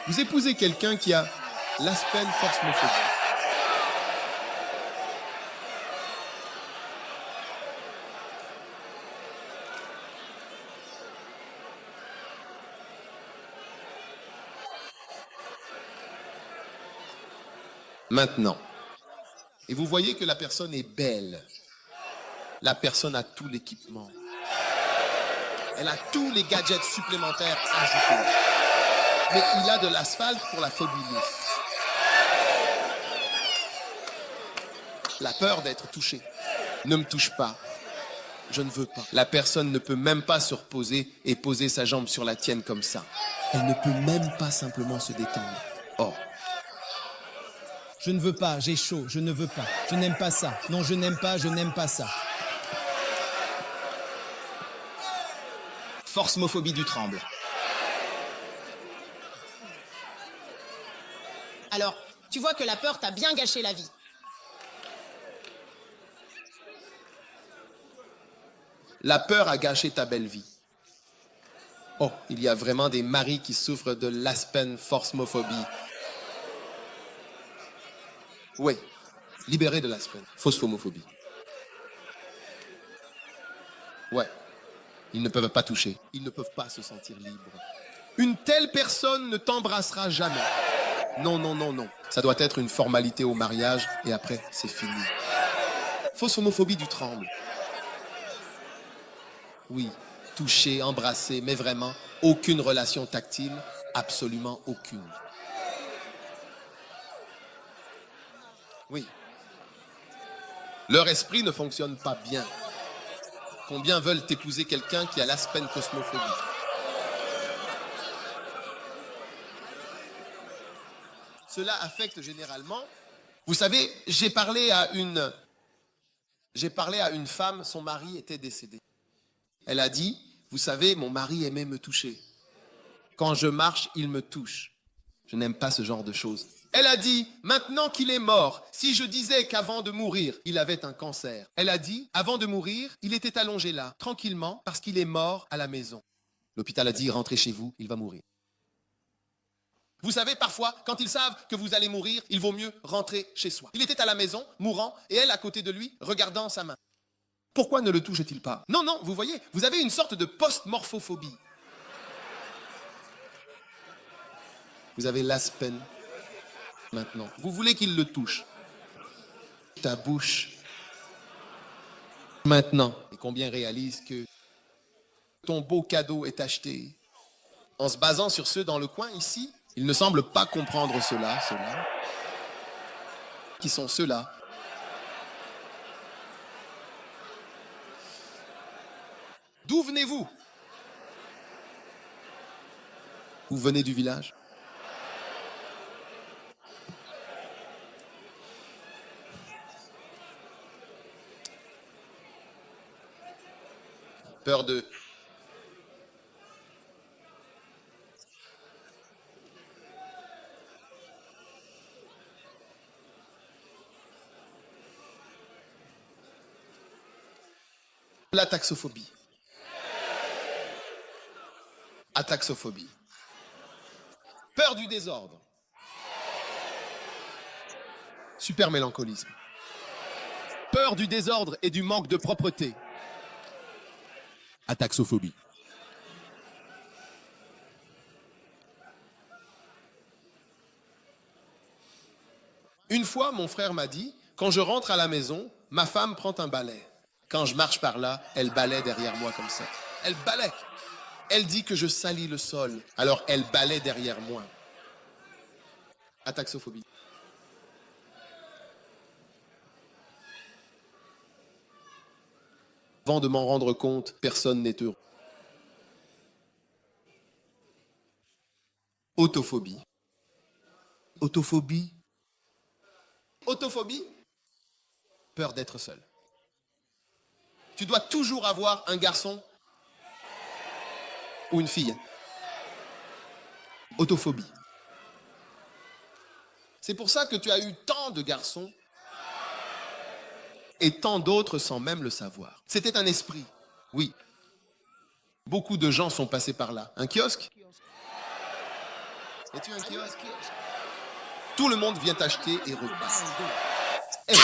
Vous épousez quelqu'un qui a l'aspenphosmophobie. Maintenant. Et vous voyez que la personne est belle. La personne a tout l'équipement. Elle a tous les gadgets supplémentaires ajoutés. Mais il a de l'asphalte pour la phobie. La peur d'être touché. Ne me touche pas. Je ne veux pas. La personne ne peut même pas se reposer et poser sa jambe sur la tienne comme ça. Elle ne peut même pas simplement se détendre. Oh. Je ne veux pas, j'ai chaud, je ne veux pas. Je n'aime pas ça. Non, je n'aime pas ça. Forsmophobie du tremble. Alors, tu vois que la peur t'a bien gâché la vie. La peur a gâché ta belle vie. Oh, il y a vraiment des maris qui souffrent de l'aspenphosmophobie. Oui, libérés de l'aspen. Phosphomophobie. Ouais, ils ne peuvent pas toucher. Ils ne peuvent pas se sentir libres. Une telle personne ne t'embrassera jamais. Non, non, non, non. Ça doit être une formalité au mariage et après, c'est fini. Phosphomophobie du tremble. Oui, toucher, embrasser, mais vraiment, aucune relation tactile, absolument aucune. Oui. Leur esprit ne fonctionne pas bien. Combien veulent épouser quelqu'un qui a l'aspencosmophobie? Cela affecte généralement. Vous savez, j'ai parlé à une femme, son mari était décédé. Elle a dit, vous savez, mon mari aimait me toucher. Quand je marche, il me touche. Je n'aime pas ce genre de choses. Elle a dit, maintenant qu'il est mort, si je disais qu'avant de mourir, il avait un cancer. Elle a dit, avant de mourir, il était allongé là, tranquillement, parce qu'il est mort à la maison. L'hôpital a dit, rentrez chez vous, il va mourir. Vous savez, parfois, quand ils savent que vous allez mourir, il vaut mieux rentrer chez soi. Il était à la maison, mourant, et elle à côté de lui, regardant sa main. Pourquoi ne le touche-t-il pas? Non, non, vous voyez, vous avez une sorte de post-morphophobie. Vous avez l'aspen maintenant. Vous voulez qu'il le touche. Ta bouche. Maintenant. Et combien réalisent que ton beau cadeau est acheté? En se basant sur ceux dans le coin ici, ils ne semblent pas comprendre cela. Qui sont ceux-là? D'où venez-vous? Vous venez du village? Peur de... La taxophobie. Ataxophobie. Peur du désordre. Super mélancolisme. Peur du désordre et du manque de propreté. Ataxophobie. Une fois, mon frère m'a dit, quand je rentre à la maison, ma femme prend un balai. Quand je marche par là, elle balaie derrière moi comme ça. Elle balaie. Elle dit que je salis le sol. Alors elle balaie derrière moi. Ataxophobie. Avant de m'en rendre compte, personne n'est heureux. Autophobie. Autophobie. Autophobie. Peur d'être seul. Tu dois toujours avoir un garçon ou une fille. Autophobie. C'est pour ça que tu as eu tant de garçons et tant d'autres sans même le savoir. C'était un esprit, oui. Beaucoup de gens sont passés par là. Un kiosque? Es-tu un kiosque? Tout le monde vient acheter et repart. Hey!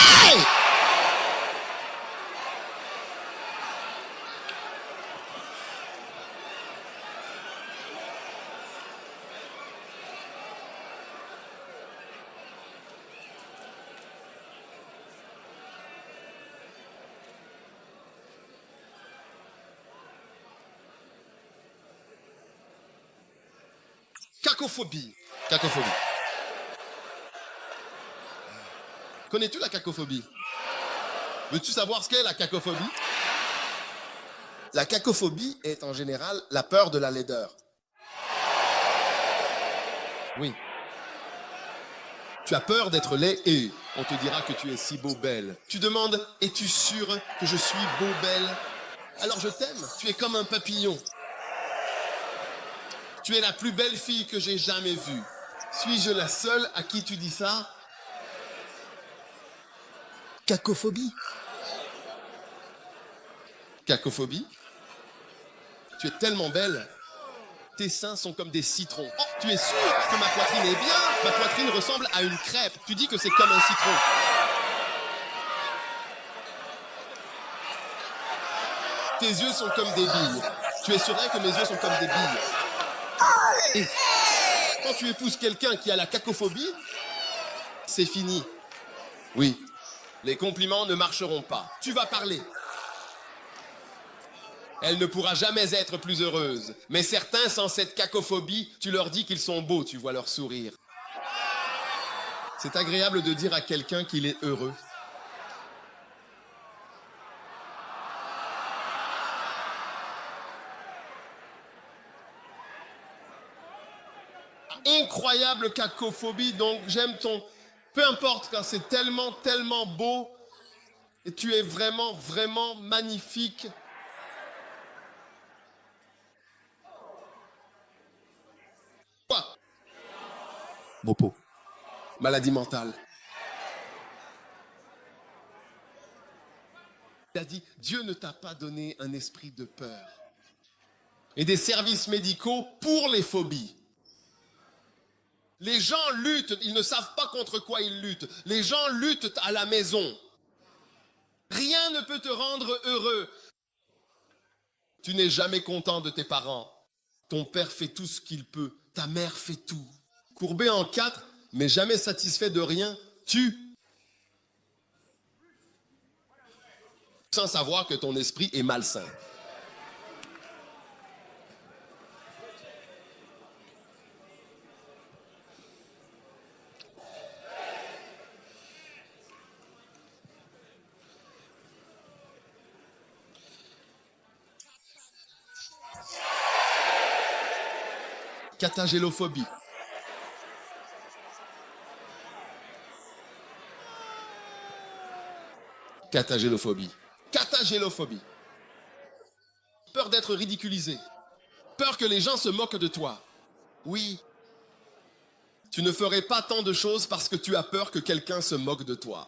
Cacophobie. Cacophobie. Connais-tu la cacophobie? Veux-tu savoir ce qu'est la cacophobie? La cacophobie est en général la peur de la laideur. Oui. Tu as peur d'être laid et on te dira que tu es si beau, belle. Tu demandes, es-tu sûr que je suis beau, belle? Alors je t'aime, tu es comme un papillon. Tu es la plus belle fille que j'ai jamais vue. Suis-je la seule à qui tu dis ça? Cacophobie. Cacophobie. Tu es tellement belle. Tes seins sont comme des citrons. Oh, tu es sûr que ma poitrine est bien? Ma poitrine ressemble à une crêpe. Tu dis que c'est comme un citron. Tes yeux sont comme des billes. Tu es sûr que mes yeux sont comme des billes. Et quand tu épouses quelqu'un qui a la cacophobie, c'est fini. Oui, les compliments ne marcheront pas. Tu vas parler. Elle ne pourra jamais être plus heureuse. Mais certains, sans cette cacophobie, tu leur dis qu'ils sont beaux, tu vois leur sourire. C'est agréable de dire à quelqu'un qu'il est heureux. incroyable cacophobie. Donc j'aime ton... Peu importe, quand c'est tellement, tellement beau. Et tu es vraiment, vraiment magnifique. Quoi? Mopo. Maladie mentale. Il a dit, Dieu ne t'a pas donné un esprit de peur. Et des services médicaux pour les phobies. Les gens luttent, ils ne savent pas contre quoi ils luttent. Les gens luttent à la maison. Rien ne peut te rendre heureux. Tu n'es jamais content de tes parents. Ton père fait tout ce qu'il peut. Ta mère fait tout. Courbé en quatre, mais jamais satisfait de rien, tu. Sans savoir que ton esprit est malsain. Catagélophobie. Catagélophobie. Catagélophobie. Peur d'être ridiculisé. Peur que les gens se moquent de toi. Oui. Tu ne ferais pas tant de choses parce que tu as peur que quelqu'un se moque de toi.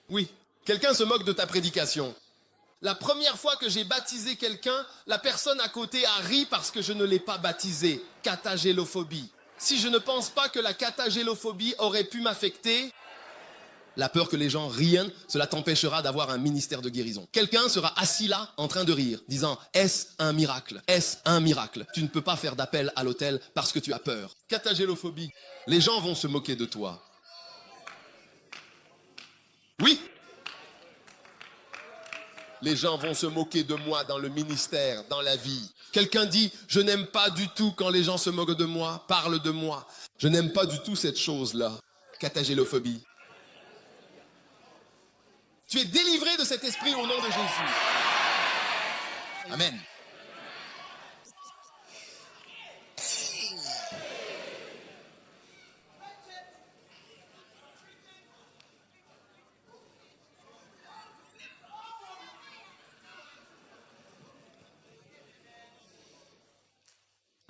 Oui. Quelqu'un se moque de ta prédication. La première fois que j'ai baptisé quelqu'un, la personne à côté a ri parce que je ne l'ai pas baptisé. Catagélophobie. Si je ne pense pas que la catagélophobie aurait pu m'affecter, la peur que les gens rient, cela t'empêchera d'avoir un ministère de guérison. Quelqu'un sera assis là, en train de rire, disant « Est-ce un miracle? Est-ce un miracle ?» Tu ne peux pas faire d'appel à l'autel parce que tu as peur. Catagélophobie. Les gens vont se moquer de toi. Oui. Les gens vont se moquer de moi dans le ministère, dans la vie. Quelqu'un dit « Je n'aime pas du tout quand les gens se moquent de moi, parlent de moi. Je n'aime pas du tout cette chose-là. » Catagélophobie. Tu es délivré de cet esprit au nom de Jésus. Amen.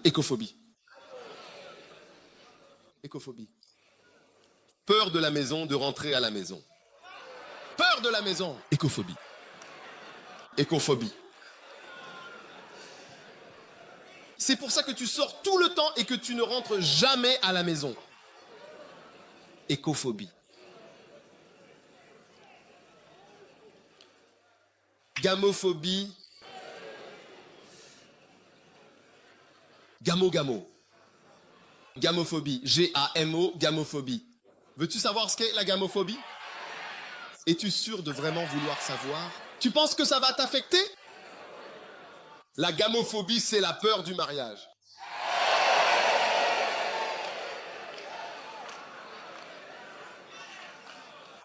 Écophobie. Écophobie. Peur de la maison, de rentrer à la maison. Peur de la maison. Écophobie. Écophobie. C'est pour ça que tu sors tout le temps et que tu ne rentres jamais à la maison. Écophobie. Gamophobie. Gamo-gamo. Gamophobie. G-A-M-O, gamophobie. Veux-tu savoir ce qu'est la gamophobie? Es-tu sûr de vraiment vouloir savoir? Tu penses que ça va t'affecter? La gamophobie, c'est la peur du mariage.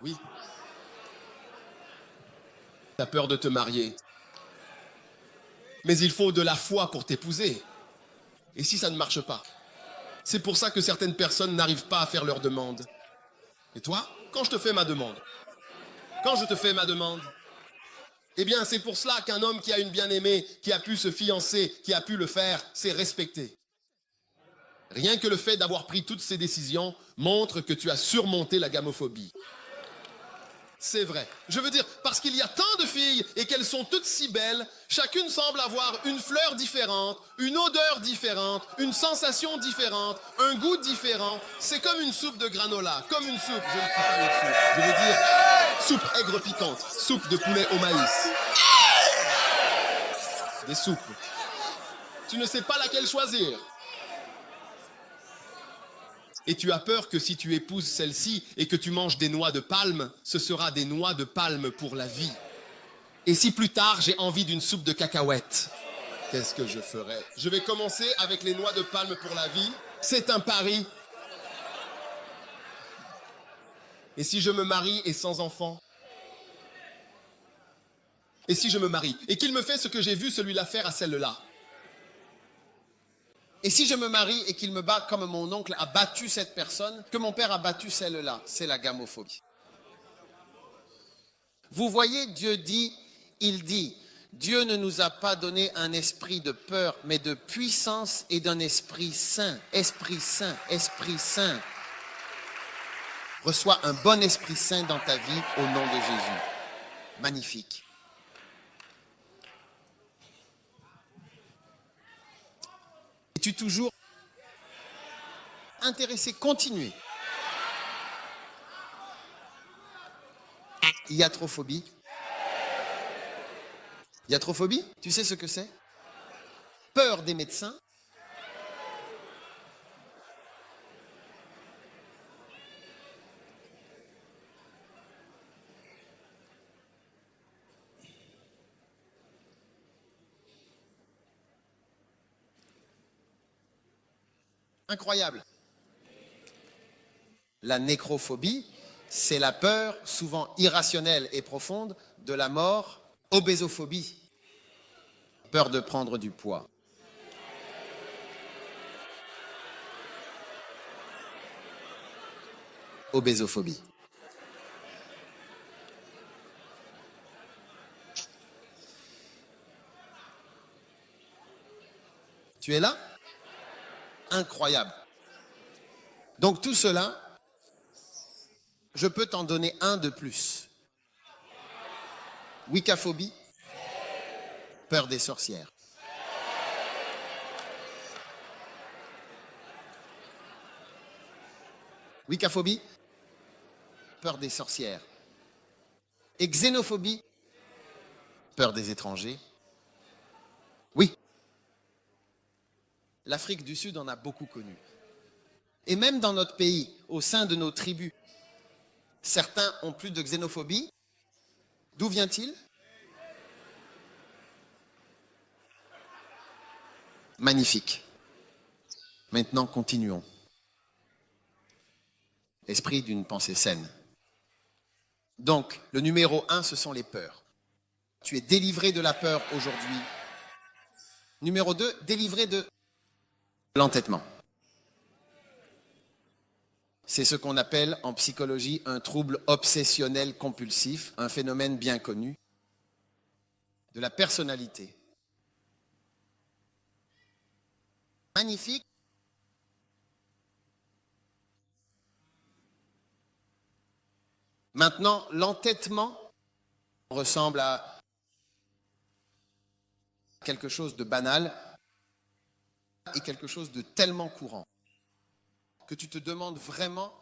Oui. Tu as peur de te marier. Mais il faut de la foi pour t'épouser. Et si ça ne marche pas? C'est pour ça que certaines personnes n'arrivent pas à faire leur demande. Et toi, quand je te fais ma demande, eh bien, c'est pour cela qu'un homme qui a une bien-aimée, qui a pu se fiancer, qui a pu le faire, c'est respecté. Rien que le fait d'avoir pris toutes ces décisions montre que tu as surmonté la gamophobie. C'est vrai. Je veux dire, parce qu'il y a tant de filles et qu'elles sont toutes si belles, chacune semble avoir une fleur différente, une odeur différente, une sensation différente, un goût différent. C'est comme une soupe de granola, comme une soupe. Je ne suis pas une soupe. Je veux dire, soupe aigre piquante, soupe de poulet au maïs. Des soupes. Tu ne sais pas laquelle choisir. Et tu as peur que si tu épouses celle-ci et que tu manges des noix de palme, ce sera des noix de palme pour la vie. Et si plus tard j'ai envie d'une soupe de cacahuètes, qu'est-ce que je ferai? Je vais commencer avec les noix de palme pour la vie. C'est un pari. Et si je me marie et sans enfant? Et si je me marie et qu'il me fait ce que j'ai vu celui-là faire à celle-là? Et si je me marie et qu'il me bat comme mon oncle a battu cette personne, que mon père a battu celle-là, c'est la gamophobie. Vous voyez, Dieu dit, il dit, Dieu ne nous a pas donné un esprit de peur, mais de puissance et d'un esprit saint. Esprit saint, esprit saint. Reçois un bon esprit saint dans ta vie au nom de Jésus. Magnifique. Es-tu toujours intéressé? Continuez. Iatrophobie. Iatrophobie, tu sais ce que c'est? Peur des médecins. Incroyable. La nécrophobie, c'est la peur, souvent irrationnelle et profonde, de la mort. Obésophobie, peur de prendre du poids. Obésophobie. Tu es là? Incroyable. Donc tout cela, je peux t'en donner un de plus. Wiccaphobie, peur des sorcières. Wiccaphobie, peur des sorcières. Et xénophobie, peur des étrangers. Oui. L'Afrique du Sud en a beaucoup connu. Et même dans notre pays, au sein de nos tribus, certains ont plus de xénophobie. D'où vient-il? Magnifique. Maintenant, continuons. Esprit d'une pensée saine. Donc, le numéro 1, ce sont les peurs. Tu es délivré de la peur aujourd'hui. Numéro 2, délivré de l'entêtement. C'est ce qu'on appelle en psychologie un trouble obsessionnel compulsif, un phénomène bien connu de la personnalité. Magnifique. Maintenant, l'entêtement ressemble à quelque chose de banal et quelque chose de tellement courant que tu te demandes vraiment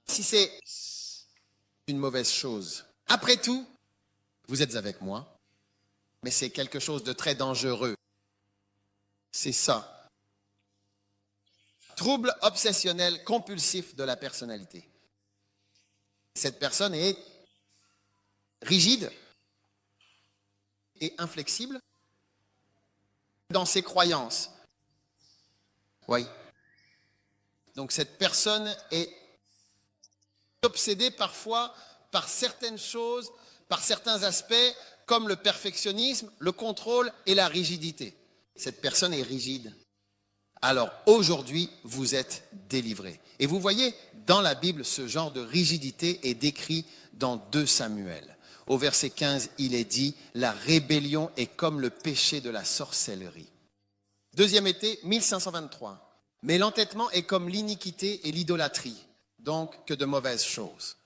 si c'est une mauvaise chose. Après tout, vous êtes avec moi, mais c'est quelque chose de très dangereux. C'est ça. Trouble obsessionnel compulsif de la personnalité. Cette personne est rigide et inflexible dans ses croyances. Oui. Donc cette personne est obsédée parfois par certaines choses, par certains aspects, comme le perfectionnisme, le contrôle et la rigidité. Cette personne est rigide. Alors aujourd'hui, vous êtes délivrés. Et vous voyez, dans la Bible, ce genre de rigidité est décrit dans 2 Samuel. Au verset 15, il est dit, la rébellion est comme le péché de la sorcellerie. Deuxième été, 1523. Mais l'entêtement est comme l'iniquité et l'idolâtrie, donc que de mauvaises choses.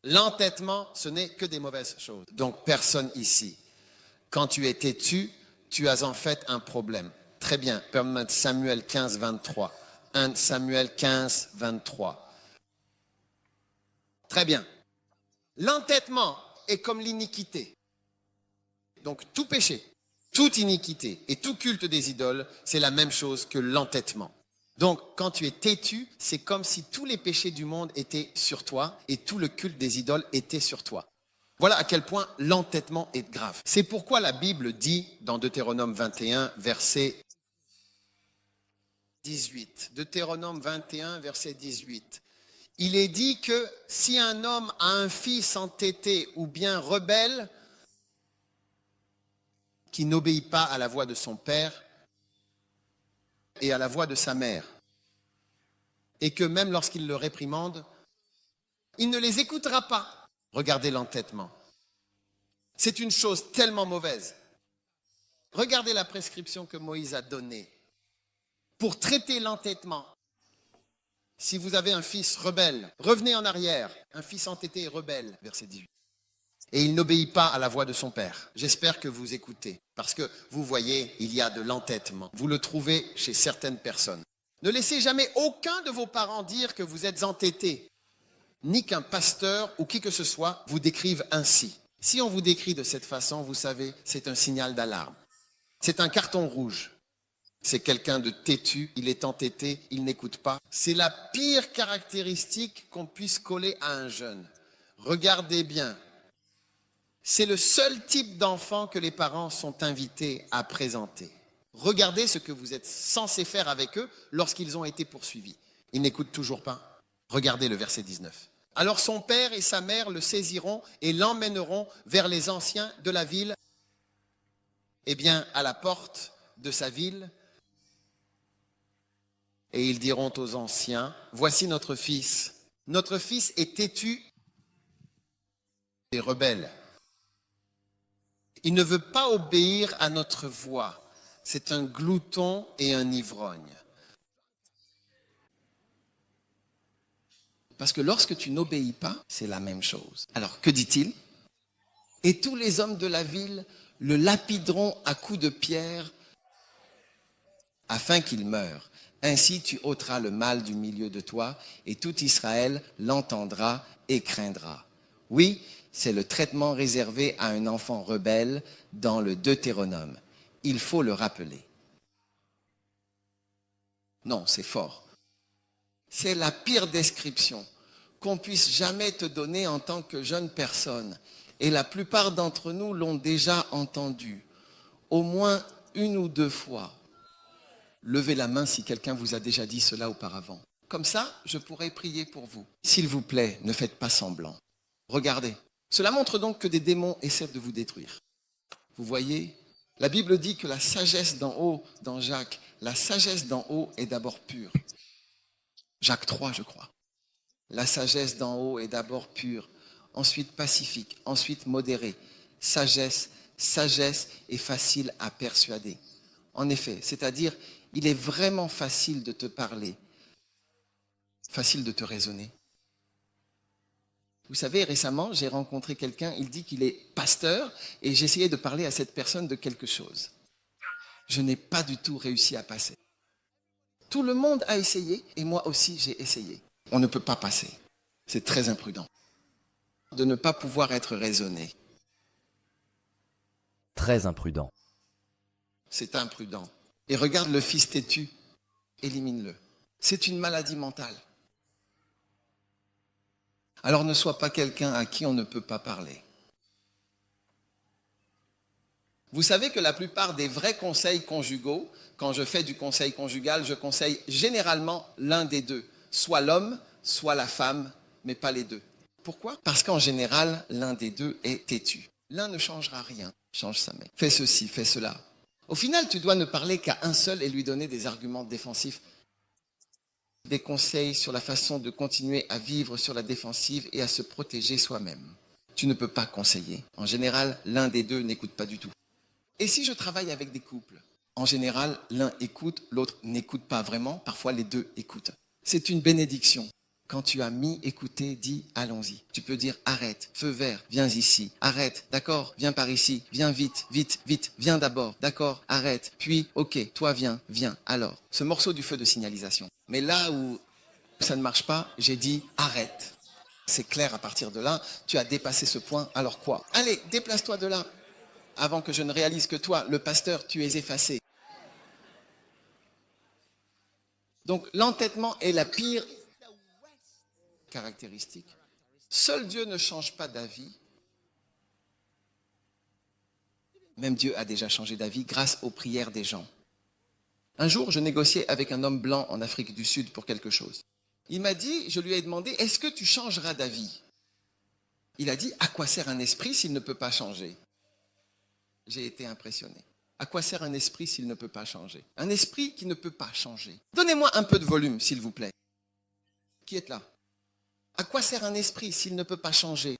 L'entêtement, ce n'est que des mauvaises choses. Donc personne ici. Quand tu es têtu, tu as en fait un problème. Très bien, permets Samuel 15, 23. 1 Samuel 15, 23. Très bien. L'entêtement est comme l'iniquité. Donc tout péché, toute iniquité et tout culte des idoles, c'est la même chose que l'entêtement. Donc, quand tu es têtu, c'est comme si tous les péchés du monde étaient sur toi et tout le culte des idoles était sur toi. Voilà à quel point l'entêtement est grave. C'est pourquoi la Bible dit dans Deutéronome 21, verset 18. Deutéronome 21, verset 18. Il est dit que si un homme a un fils entêté ou bien rebelle, qui n'obéit pas à la voix de son père, et à la voix de sa mère. Et que même lorsqu'il le réprimande, il ne les écoutera pas. Regardez l'entêtement. C'est une chose tellement mauvaise. Regardez la prescription que Moïse a donnée pour traiter l'entêtement. Si vous avez un fils rebelle, revenez en arrière. Un fils entêté et rebelle, verset 18. Et il n'obéit pas à la voix de son père. J'espère que vous écoutez, parce que vous voyez, il y a de l'entêtement. Vous le trouvez chez certaines personnes. Ne laissez jamais aucun de vos parents dire que vous êtes entêté, ni qu'un pasteur ou qui que ce soit vous décrive ainsi. Si on vous décrit de cette façon, vous savez, c'est un signal d'alarme. C'est un carton rouge. C'est quelqu'un de têtu, il est entêté, il n'écoute pas. C'est la pire caractéristique qu'on puisse coller à un jeune. Regardez bien. C'est le seul type d'enfant que les parents sont invités à présenter. Regardez ce que vous êtes censés faire avec eux lorsqu'ils ont été poursuivis. Ils n'écoutent toujours pas. Regardez le verset 19. Alors son père et sa mère le saisiront et l'emmèneront vers les anciens de la ville, eh bien à la porte de sa ville. Et ils diront aux anciens, voici notre fils. Notre fils est têtu et rebelle. Il ne veut pas obéir à notre voix. C'est un glouton et un ivrogne. Parce que lorsque tu n'obéis pas, c'est la même chose. Alors, que dit-il? Et tous les hommes de la ville le lapideront à coups de pierre afin qu'il meure. Ainsi tu ôteras le mal du milieu de toi et tout Israël l'entendra et craindra. Oui, c'est le traitement réservé à un enfant rebelle dans le Deutéronome. Il faut le rappeler. Non, c'est fort. C'est la pire description qu'on puisse jamais te donner en tant que jeune personne. Et la plupart d'entre nous l'ont déjà entendu, au moins une ou deux fois. Levez la main si quelqu'un vous a déjà dit cela auparavant. Comme ça, je pourrais prier pour vous. S'il vous plaît, ne faites pas semblant. Regardez. Cela montre donc que des démons essaient de vous détruire. Vous voyez, la Bible dit que la sagesse d'en haut, dans Jacques, la sagesse d'en haut est d'abord pure. Jacques 3, je crois. La sagesse d'en haut est d'abord pure, ensuite pacifique, ensuite modérée. Sagesse est facile à persuader. En effet, c'est-à-dire, il est vraiment facile de te parler, facile de te raisonner. Vous savez, récemment, j'ai rencontré quelqu'un, il dit qu'il est pasteur, et j'essayais de parler à cette personne de quelque chose. Je n'ai pas du tout réussi à passer. Tout le monde a essayé, et moi aussi j'ai essayé. On ne peut pas passer. C'est très imprudent de ne pas pouvoir être raisonné. Très imprudent. C'est imprudent. Et regarde le fils têtu, élimine-le. C'est une maladie mentale. Alors ne sois pas quelqu'un à qui on ne peut pas parler. Vous savez que la plupart des vrais conseils conjugaux, quand je fais du conseil conjugal, je conseille généralement l'un des deux. Soit l'homme, soit la femme, mais pas les deux. Pourquoi? Parce qu'en général, l'un des deux est têtu. L'un ne changera rien. Change sa main. Fais ceci, fais cela. Au final, tu dois ne parler qu'à un seul et lui donner des arguments défensifs. Des conseils sur la façon de continuer à vivre sur la défensive et à se protéger soi-même. Tu ne peux pas conseiller. En général, l'un des deux n'écoute pas du tout. Et si je travaille avec des couples, en général, l'un écoute, l'autre n'écoute pas vraiment. Parfois, les deux écoutent. C'est une bénédiction. Quand tu as mis écouter, dis allons-y. Tu peux dire arrête, feu vert, viens ici. Arrête, d'accord, viens par ici. Viens vite, vite, vite, viens d'abord. D'accord, arrête. Puis, ok, toi viens, viens. Alors, ce morceau du feu de signalisation. Mais là où ça ne marche pas, j'ai dit arrête. C'est clair à partir de là, tu as dépassé ce point, alors quoi? Allez, déplace-toi de là. Avant que je ne réalise que toi, le pasteur, tu es effacé. Donc l'entêtement est la pire caractéristique. Seul Dieu ne change pas d'avis. Même Dieu a déjà changé d'avis grâce aux prières des gens. Un jour, je négociais avec un homme blanc en Afrique du Sud pour quelque chose. Il m'a dit, je lui ai demandé, est-ce que tu changeras d'avis? Il a dit, à quoi sert un esprit s'il ne peut pas changer? J'ai été impressionné. À quoi sert un esprit s'il ne peut pas changer? Un esprit qui ne peut pas changer. Donnez-moi un peu de volume, s'il vous plaît. Qui est là? À quoi sert un esprit s'il ne peut pas changer?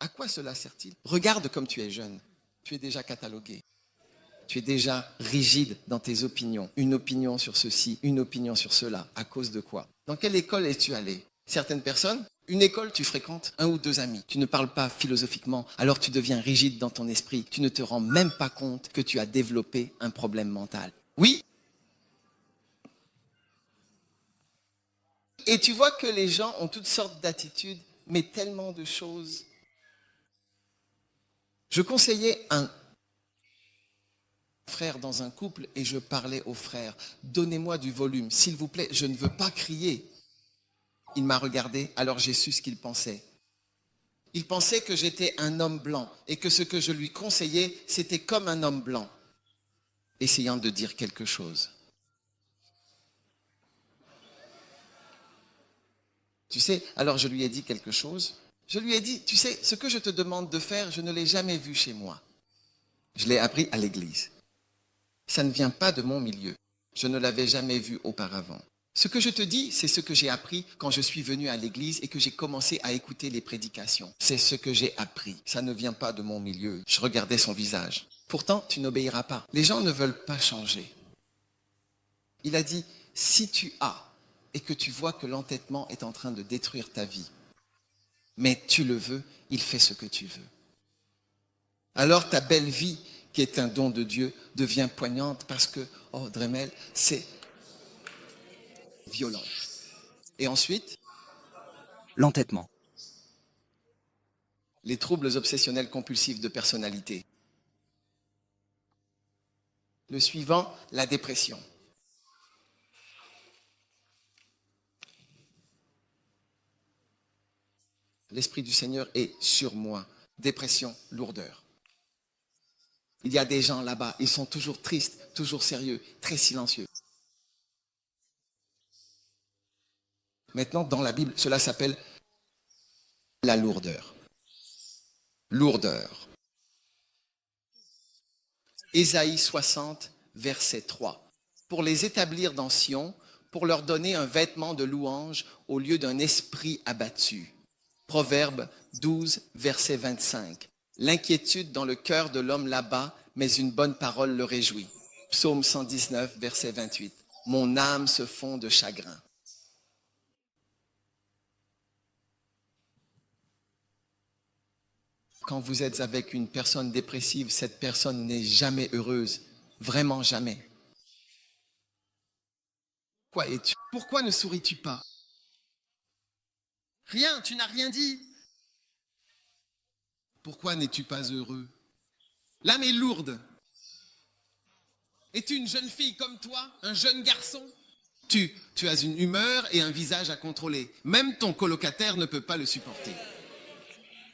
À quoi cela sert-il? Regarde comme tu es jeune. Tu es déjà catalogué. Tu es déjà rigide dans tes opinions. Une opinion sur ceci, une opinion sur cela. À cause de quoi? Dans quelle école es-tu allé? Certaines personnes, une école, tu fréquentes un ou deux amis. Tu ne parles pas philosophiquement, alors tu deviens rigide dans ton esprit. Tu ne te rends même pas compte que tu as développé un problème mental. Oui? Et tu vois que les gens ont toutes sortes d'attitudes, mais tellement de choses. Je conseillais un frère dans un couple et je parlais au frère. Donnez-moi du volume, s'il vous plaît, je ne veux pas crier. Il m'a regardé, alors j'ai su ce qu'il pensait. Il pensait que j'étais un homme blanc et que ce que je lui conseillais, c'était comme un homme blanc, essayant de dire quelque chose. Tu sais, alors je lui ai dit quelque chose. Je lui ai dit, tu sais, ce que je te demande de faire, je ne l'ai jamais vu chez moi. Je l'ai appris à l'église. Ça ne vient pas de mon milieu. Je ne l'avais jamais vu auparavant. Ce que je te dis, c'est ce que j'ai appris quand je suis venu à l'église et que j'ai commencé à écouter les prédications. C'est ce que j'ai appris. Ça ne vient pas de mon milieu. Je regardais son visage. Pourtant, tu n'obéiras pas. Les gens ne veulent pas changer. Il a dit, si tu as et que tu vois que l'entêtement est en train de détruire ta vie, mais tu le veux, il fait ce que tu veux. Alors ta belle vie, qui est un don de Dieu, devient poignante parce que, oh Dremel, c'est violent. Et ensuite, l'entêtement. Les troubles obsessionnels compulsifs de personnalité. Le suivant, la dépression. L'Esprit du Seigneur est sur moi. Dépression, lourdeur. Il y a des gens là-bas, ils sont toujours tristes, toujours sérieux, très silencieux. Maintenant, dans la Bible, cela s'appelle la lourdeur. Lourdeur. Ésaïe 60, verset 3. Pour les établir dans Sion, pour leur donner un vêtement de louange au lieu d'un esprit abattu. Proverbe 12, verset 25. L'inquiétude dans le cœur de l'homme l'abat, mais une bonne parole le réjouit. Psaume 119, verset 28. Mon âme se fond de chagrin. Quand vous êtes avec une personne dépressive, cette personne n'est jamais heureuse. Vraiment jamais. Pourquoi es-tu? Pourquoi ne souris-tu pas? Rien, tu n'as rien dit. Pourquoi n'es-tu pas heureux? L'âme est lourde. Es-tu une jeune fille comme toi, un jeune garçon? Tu as une humeur et un visage à contrôler. Même ton colocataire ne peut pas le supporter.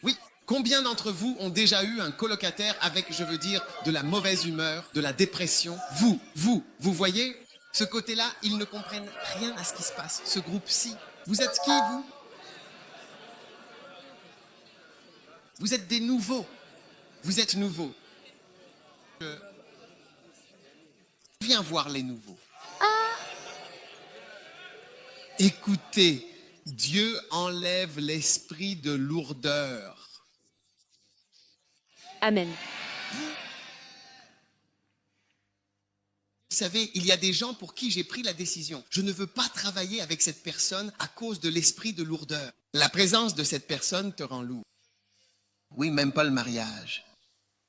Oui, combien d'entre vous ont déjà eu un colocataire avec, je veux dire, de la mauvaise humeur, de la dépression? Vous voyez? Ce côté-là, ils ne comprennent rien à ce qui se passe. Ce groupe-ci. Vous êtes qui, vous? Vous êtes des nouveaux. Vous êtes nouveaux. Viens voir les nouveaux. Écoutez, Dieu enlève l'esprit de lourdeur. Amen. Vous savez, il y a des gens pour qui j'ai pris la décision. Je ne veux pas travailler avec cette personne à cause de l'esprit de lourdeur. La présence de cette personne te rend lourd. Oui, même pas le mariage.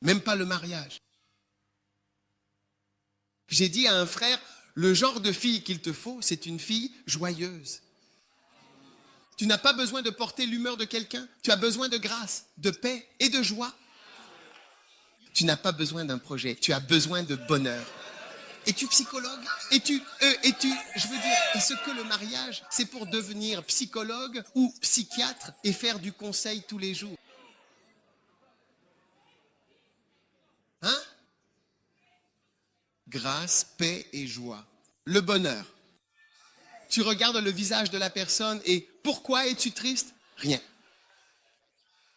Même pas le mariage. J'ai dit à un frère, le genre de fille qu'il te faut, c'est une fille joyeuse. Tu n'as pas besoin de porter l'humeur de quelqu'un. Tu as besoin de grâce, de paix et de joie. Tu n'as pas besoin d'un projet. Tu as besoin de bonheur. Es-tu psychologue? Je veux dire, est-ce que le mariage, c'est pour devenir psychologue ou psychiatre et faire du conseil tous les jours? Hein? Grâce, paix et joie. Le bonheur. Tu regardes le visage de la personne et pourquoi es-tu triste? Rien.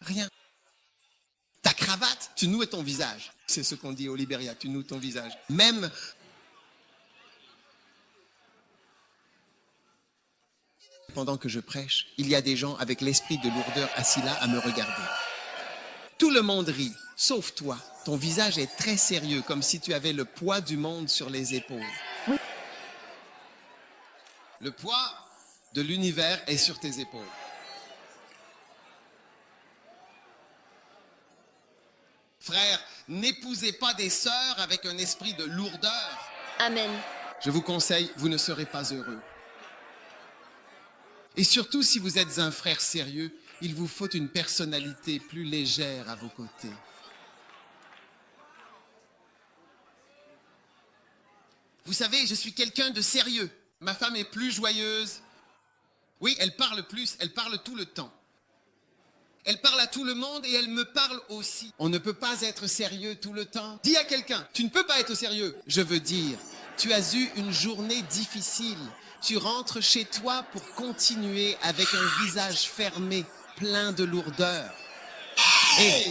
Rien. Ta crainte. cravate, tu noues ton visage. C'est ce qu'on dit au Libéria, tu noues ton visage. Même pendant que je prêche, il y a des gens avec l'esprit de lourdeur assis là à me regarder. Tout le monde rit, sauf toi. Ton visage est très sérieux, comme si tu avais le poids du monde sur les épaules. Oui. Le poids de l'univers est sur tes épaules. Frères, n'épousez pas des sœurs avec un esprit de lourdeur. Amen. Je vous conseille, vous ne serez pas heureux. Et surtout, si vous êtes un frère sérieux, il vous faut une personnalité plus légère à vos côtés. Vous savez, je suis quelqu'un de sérieux. Ma femme est plus joyeuse. Oui, elle parle plus, elle parle tout le temps. Elle parle à tout le monde et elle me parle aussi. On ne peut pas être sérieux tout le temps. Dis à quelqu'un, tu ne peux pas être sérieux. Je veux dire, tu as eu une journée difficile. Tu rentres chez toi pour continuer avec un visage fermé, plein de lourdeur. Et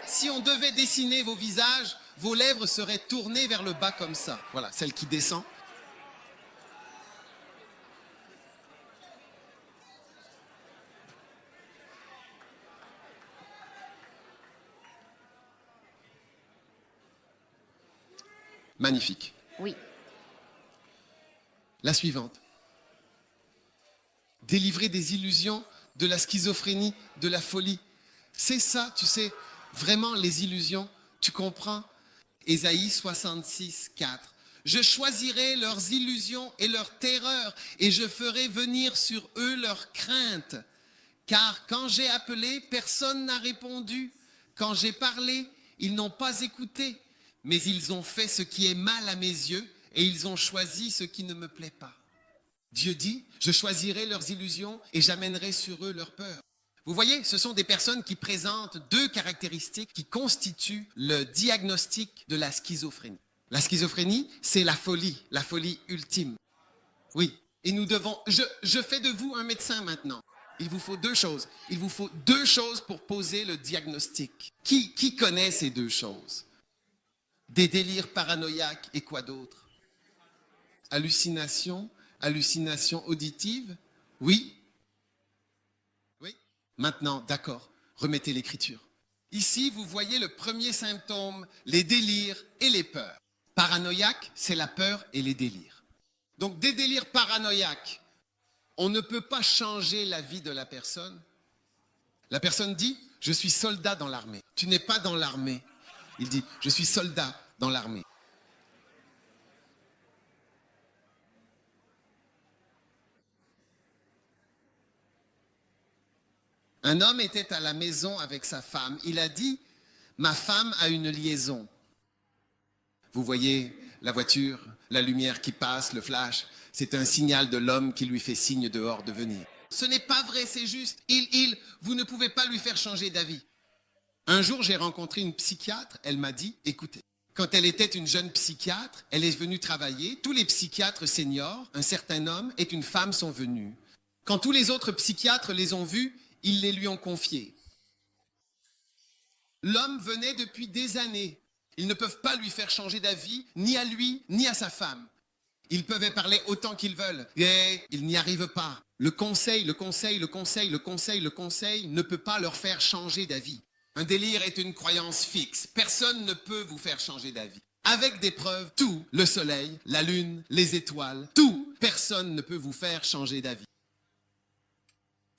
si on devait dessiner vos visages, vos lèvres seraient tournées vers le bas comme ça. Voilà, celle qui descend. Magnifique. Oui. La suivante. Délivrer des illusions, de la schizophrénie, de la folie. C'est ça, tu sais, vraiment les illusions. Tu comprends? Ésaïe 66, 4. Je choisirai leurs illusions et leurs terreurs, et je ferai venir sur eux leurs craintes. Car quand j'ai appelé, personne n'a répondu. Quand j'ai parlé, ils n'ont pas écouté. Mais ils ont fait ce qui est mal à mes yeux, et ils ont choisi ce qui ne me plaît pas. Dieu dit, je choisirai leurs illusions et j'amènerai sur eux leur peur. Vous voyez, ce sont des personnes qui présentent deux caractéristiques qui constituent le diagnostic de la schizophrénie. La schizophrénie, c'est la folie ultime. Oui, et nous devons... Je fais de vous un médecin maintenant. Il vous faut deux choses. Il vous faut deux choses pour poser le diagnostic. Qui connaît ces deux choses? Des délires paranoïaques et quoi d'autre? Hallucination auditive? Oui? Oui? Maintenant, d'accord, remettez l'écriture. Ici, vous voyez le premier symptôme, les délires et les peurs. Paranoïaque, c'est la peur et les délires. Donc, des délires paranoïaques, on ne peut pas changer la vie de la personne. La personne dit, je suis soldat dans l'armée. Tu n'es pas dans l'armée. Il dit, je suis soldat dans l'armée. Un homme était à la maison avec sa femme. Il a dit, ma femme a une liaison. Vous voyez la voiture, la lumière qui passe, le flash, c'est un signal de l'homme qui lui fait signe dehors de venir. Ce n'est pas vrai, c'est juste. Vous ne pouvez pas lui faire changer d'avis. Un jour, j'ai rencontré une psychiatre, elle m'a dit, écoutez, quand elle était une jeune psychiatre, elle est venue travailler, tous les psychiatres seniors, un certain homme et une femme sont venus. Quand tous les autres psychiatres les ont vus, ils les lui ont confiés. L'homme venait depuis des années. Ils ne peuvent pas lui faire changer d'avis, ni à lui, ni à sa femme. Ils peuvent parler autant qu'ils veulent, et ils n'y arrivent pas. Le conseil ne peut pas leur faire changer d'avis. Un délire est une croyance fixe. Personne ne peut vous faire changer d'avis. Avec des preuves, tout, le soleil, la lune, les étoiles, tout, personne ne peut vous faire changer d'avis.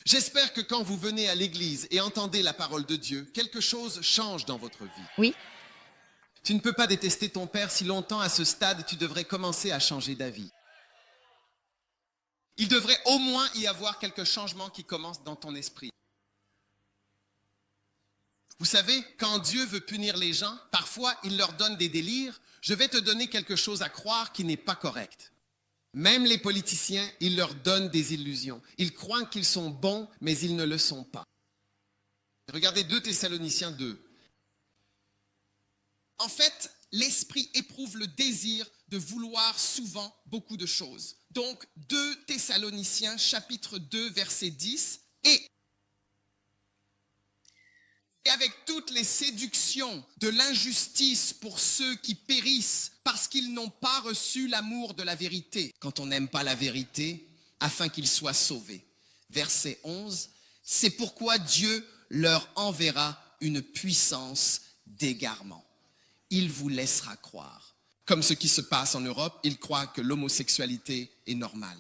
J'espère que quand vous venez à l'église et entendez la parole de Dieu, quelque chose change dans votre vie. Oui. Tu ne peux pas détester ton père si longtemps à ce stade tu devrais commencer à changer d'avis. Il devrait au moins y avoir quelques changements qui commencent dans ton esprit. Vous savez, quand Dieu veut punir les gens, parfois il leur donne des délires. Je vais te donner quelque chose à croire qui n'est pas correct. Même les politiciens, ils leur donnent des illusions. Ils croient qu'ils sont bons, mais ils ne le sont pas. Regardez 2 Thessaloniciens 2. En fait, l'esprit éprouve le désir de vouloir souvent beaucoup de choses. Donc, 2 Thessaloniciens, chapitre 2, verset 10. Et Et avec toutes les séductions de l'injustice pour ceux qui périssent parce qu'ils n'ont pas reçu l'amour de la vérité, quand on n'aime pas la vérité, afin qu'ils soient sauvés. Verset 11, c'est pourquoi Dieu leur enverra une puissance d'égarement. Il vous laissera croire. Comme ce qui se passe en Europe, ils croient que l'homosexualité est normale.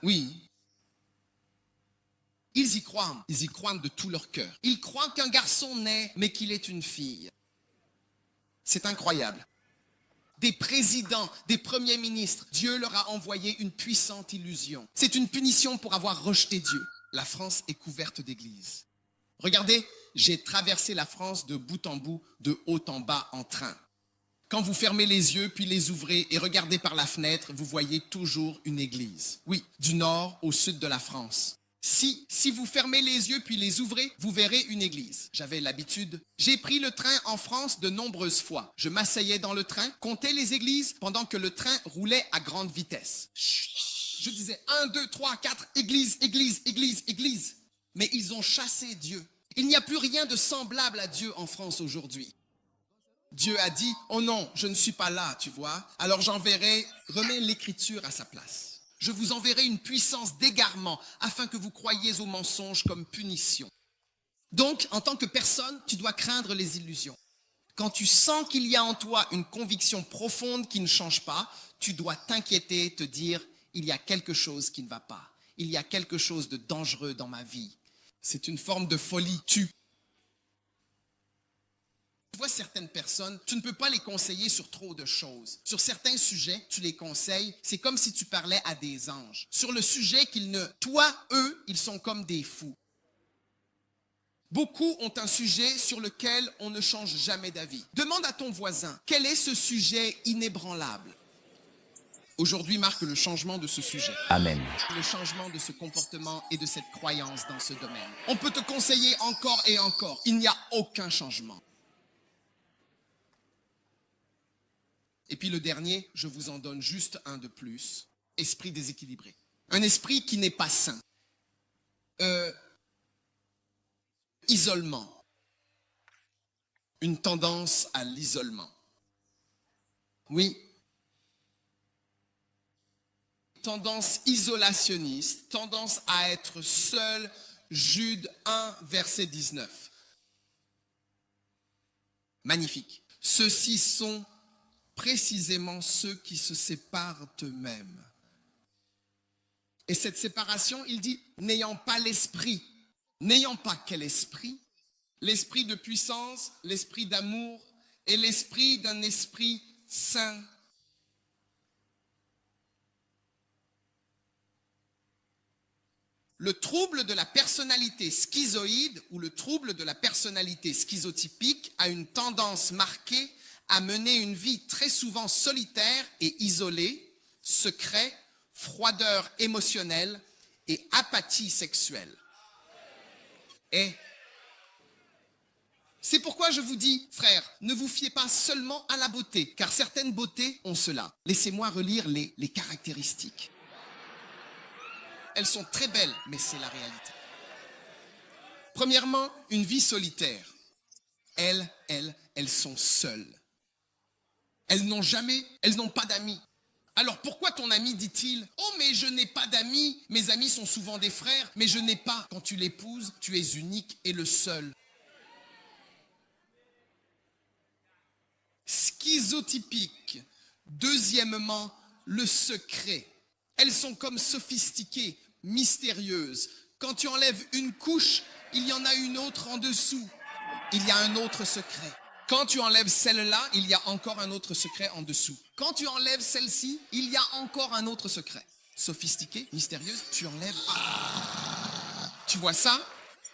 Oui, ils y croient de tout leur cœur. Ils croient qu'un garçon naît, mais qu'il est une fille. C'est incroyable. Des présidents, des premiers ministres, Dieu leur a envoyé une puissante illusion. C'est une punition pour avoir rejeté Dieu. La France est couverte d'églises. Regardez, j'ai traversé la France de bout en bout, de haut en bas en train. Quand vous fermez les yeux, puis les ouvrez et regardez par la fenêtre, vous voyez toujours une église. Oui, du nord au sud de la France. Si vous fermez les yeux puis les ouvrez, vous verrez une église. J'avais l'habitude. J'ai pris le train en France de nombreuses fois. Je m'asseyais dans le train, comptais les églises pendant que le train roulait à grande vitesse. Je disais 1, 2, 3, 4, église, église, église, église. Mais ils ont chassé Dieu. Il n'y a plus rien de semblable à Dieu en France aujourd'hui. Dieu a dit, oh non, je ne suis pas là, tu vois. Alors j'enverrai, remets l'écriture à sa place. Je vous enverrai une puissance d'égarement afin que vous croyiez aux mensonges comme punition. Donc, en tant que personne, tu dois craindre les illusions. Quand tu sens qu'il y a en toi une conviction profonde qui ne change pas, tu dois t'inquiéter, te dire, il y a quelque chose qui ne va pas. Il y a quelque chose de dangereux dans ma vie. C'est une forme de folie. Tu vois certaines personnes, tu ne peux pas les conseiller sur trop de choses. Sur certains sujets, tu les conseilles, c'est comme si tu parlais à des anges. Sur le sujet eux, ils sont comme des fous. Beaucoup ont un sujet sur lequel on ne change jamais d'avis. Demande à ton voisin, quel est ce sujet inébranlable? Aujourd'hui marque le changement de ce sujet. Amen. Le changement de ce comportement et de cette croyance dans ce domaine. On peut te conseiller encore et encore. Il n'y a aucun changement. Et puis le dernier, je vous en donne juste un de plus. Esprit déséquilibré. Un esprit qui n'est pas sain. Isolement. Une tendance à l'isolement. Oui. Tendance isolationniste, tendance à être seul. Jude 1, verset 19. Magnifique. Ceux-ci sont précisément ceux qui se séparent eux-mêmes. Et cette séparation, il dit, n'ayant pas l'esprit. N'ayant pas quel esprit? L'esprit de puissance, l'esprit d'amour et l'esprit d'un esprit saint. Le trouble de la personnalité schizoïde ou le trouble de la personnalité schizotypique a une tendance marquée à mener une vie très souvent solitaire et isolée, secret, froideur émotionnelle et apathie sexuelle. Et c'est pourquoi je vous dis, frères, ne vous fiez pas seulement à la beauté, car certaines beautés ont cela. Laissez-moi relire les caractéristiques. Elles sont très belles, mais c'est la réalité. Premièrement, une vie solitaire. Elles sont seules. Elles n'ont pas d'amis. Alors pourquoi ton ami dit-il, oh mais je n'ai pas d'amis, mes amis sont souvent des frères, mais je n'ai pas. Quand tu l'épouses, tu es unique et le seul. Schizotypique. Deuxièmement, le secret. Elles sont comme sophistiquées, mystérieuses. Quand tu enlèves une couche, il y en a une autre en dessous. Il y a un autre secret. Quand tu enlèves celle-là, il y a encore un autre secret en dessous. Quand tu enlèves celle-ci, il y a encore un autre secret. Sophistiquée, mystérieuse, tu enlèves... Tu vois ça?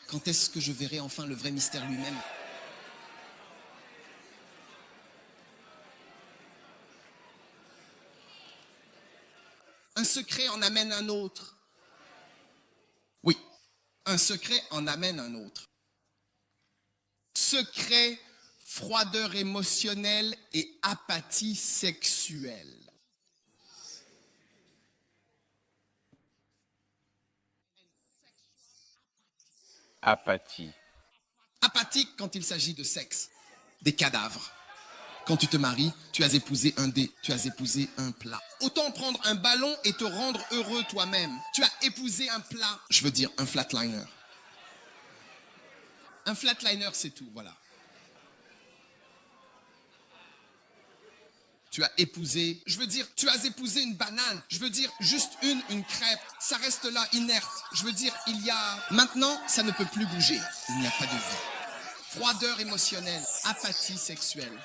Quand est-ce que je verrai enfin le vrai mystère lui-même? Un secret en amène un autre. Oui, un secret en amène un autre. Secret, froideur émotionnelle et apathie sexuelle. Apathie. Apathique quand il s'agit de sexe. Des cadavres. Quand tu te maries, tu as épousé un dé, tu as épousé un plat. Autant prendre un ballon et te rendre heureux toi-même. Tu as épousé un plat, je veux dire un flatliner. Un flatliner, c'est tout, voilà. Tu as épousé, je veux dire, tu as épousé une banane. Je veux dire, juste une crêpe. Ça reste là, inerte. Je veux dire, maintenant, ça ne peut plus bouger. Il n'y a pas de vie. Froideur émotionnelle, apathie sexuelle.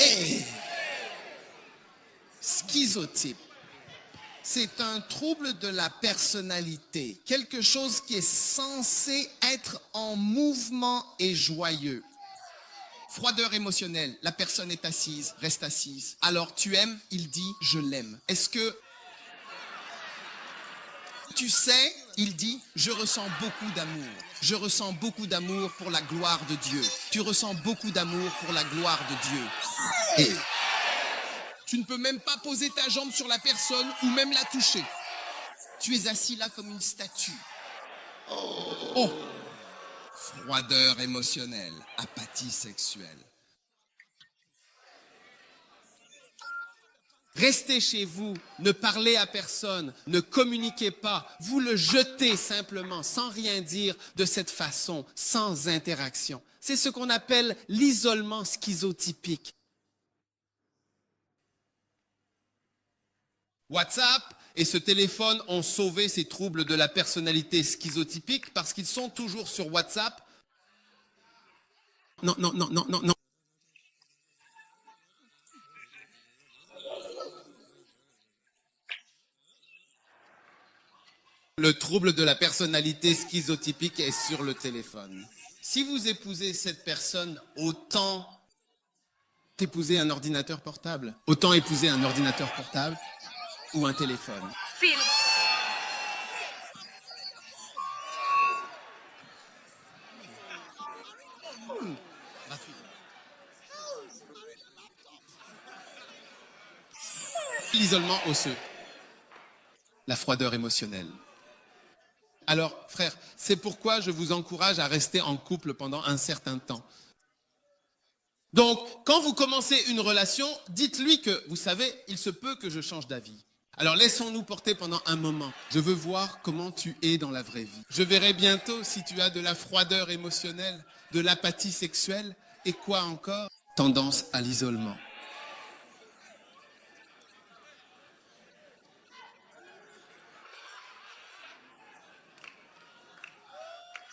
Et schizotype. C'est un trouble de la personnalité. Quelque chose qui est censé être en mouvement et joyeux. Froideur émotionnelle, la personne est assise, reste assise. Alors tu aimes, il dit je l'aime. Est-ce que tu sais, il dit je ressens beaucoup d'amour. Je ressens beaucoup d'amour pour la gloire de Dieu. Tu ressens beaucoup d'amour pour la gloire de Dieu. Et tu ne peux même pas poser ta jambe sur la personne ou même la toucher. Tu es assis là comme une statue. Oh! Froideur émotionnelle, apathie sexuelle. Restez chez vous, ne parlez à personne, ne communiquez pas. Vous le jetez simplement, sans rien dire, de cette façon, sans interaction. C'est ce qu'on appelle l'isolement schizotypique. WhatsApp et ce téléphone ont sauvé ces troubles de la personnalité schizotypique parce qu'ils sont toujours sur WhatsApp. Non. Le trouble de la personnalité schizotypique est sur le téléphone. Si vous épousez cette personne, autant épouser un ordinateur portable. Autant épouser un ordinateur portable ou un téléphone. Film. L'isolement osseux. La froideur émotionnelle. Alors, frère, c'est pourquoi je vous encourage à rester en couple pendant un certain temps. Donc, quand vous commencez une relation, dites-lui que, vous savez, il se peut que je change d'avis. Alors, laissons-nous porter pendant un moment. Je veux voir comment tu es dans la vraie vie. Je verrai bientôt si tu as de la froideur émotionnelle, de l'apathie sexuelle et quoi encore? Tendance à l'isolement.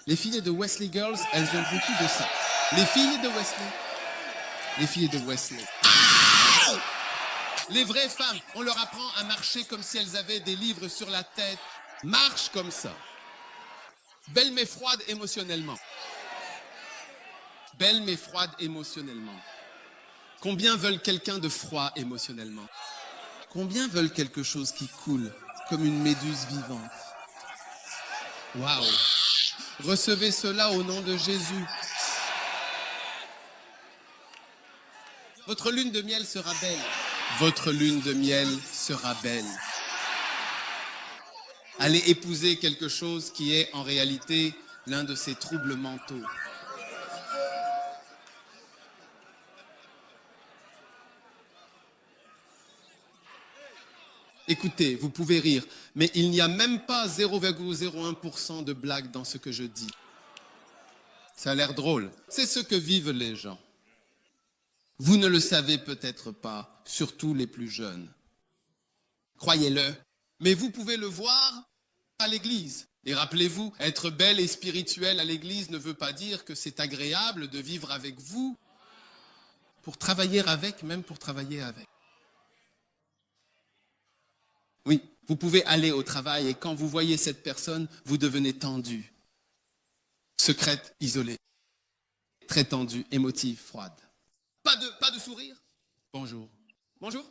Les filles de Wesley Girls, elles ont beaucoup de ça. Les filles de Wesley. Les filles de Wesley. Les vraies femmes, on leur apprend à marcher comme si elles avaient des livres sur la tête. Marche comme ça. Belle mais froide émotionnellement. Belle mais froide émotionnellement. Combien veulent quelqu'un de froid émotionnellement? Combien veulent quelque chose qui coule comme une méduse vivante? Waouh! Recevez cela au nom de Jésus. Votre lune de miel sera belle. Votre lune de miel sera belle. Allez épouser quelque chose qui est en réalité l'un de ces troubles mentaux. Écoutez, vous pouvez rire, mais il n'y a même pas 0,01% de blague dans ce que je dis. Ça a l'air drôle. C'est ce que vivent les gens. Vous ne le savez peut-être pas, surtout les plus jeunes. Croyez-le. Mais vous pouvez le voir à l'église. Et rappelez-vous, être belle et spirituelle à l'église ne veut pas dire que c'est agréable de vivre avec vous, pour travailler avec, même pour travailler avec. Oui, vous pouvez aller au travail et quand vous voyez cette personne, vous devenez tendu, secrète, isolée, très tendue, émotive, froide. Pas de sourire. Bonjour. Bonjour.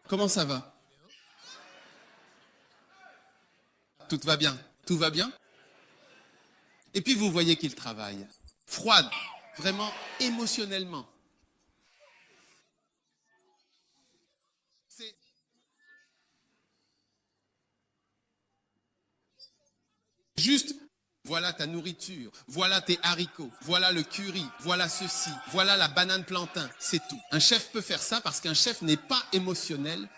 Comment ça va? Tout va bien. Tout va bien? Et puis vous voyez qu'il travaille. Froide, vraiment émotionnellement. Juste, voilà ta nourriture, voilà tes haricots, voilà le curry, voilà ceci, voilà la banane plantain, c'est tout. Un chef peut faire ça parce qu'un chef n'est pas émotionnel.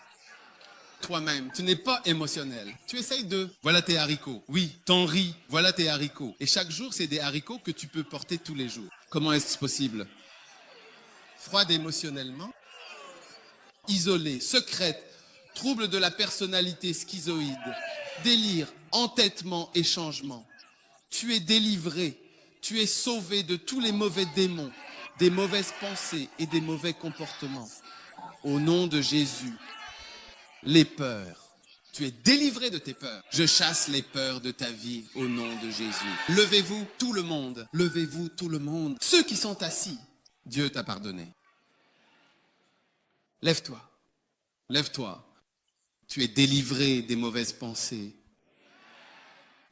Toi-même, tu n'es pas émotionnel. Tu essayes voilà tes haricots. Oui, ton riz, voilà tes haricots. Et chaque jour, c'est des haricots que tu peux porter tous les jours. Comment est-ce possible? Froide émotionnellement, isolée, secrète, trouble de la personnalité schizoïde, délire, entêtement et changement. Tu es délivré, tu es sauvé de tous les mauvais démons, des mauvaises pensées et des mauvais comportements. Au nom de Jésus. Les peurs. Tu es délivré de tes peurs. Je chasse les peurs de ta vie au nom de Jésus. Levez-vous tout le monde. Levez-vous tout le monde. Ceux qui sont assis, Dieu t'a pardonné. Lève-toi. Lève-toi. Tu es délivré des mauvaises pensées.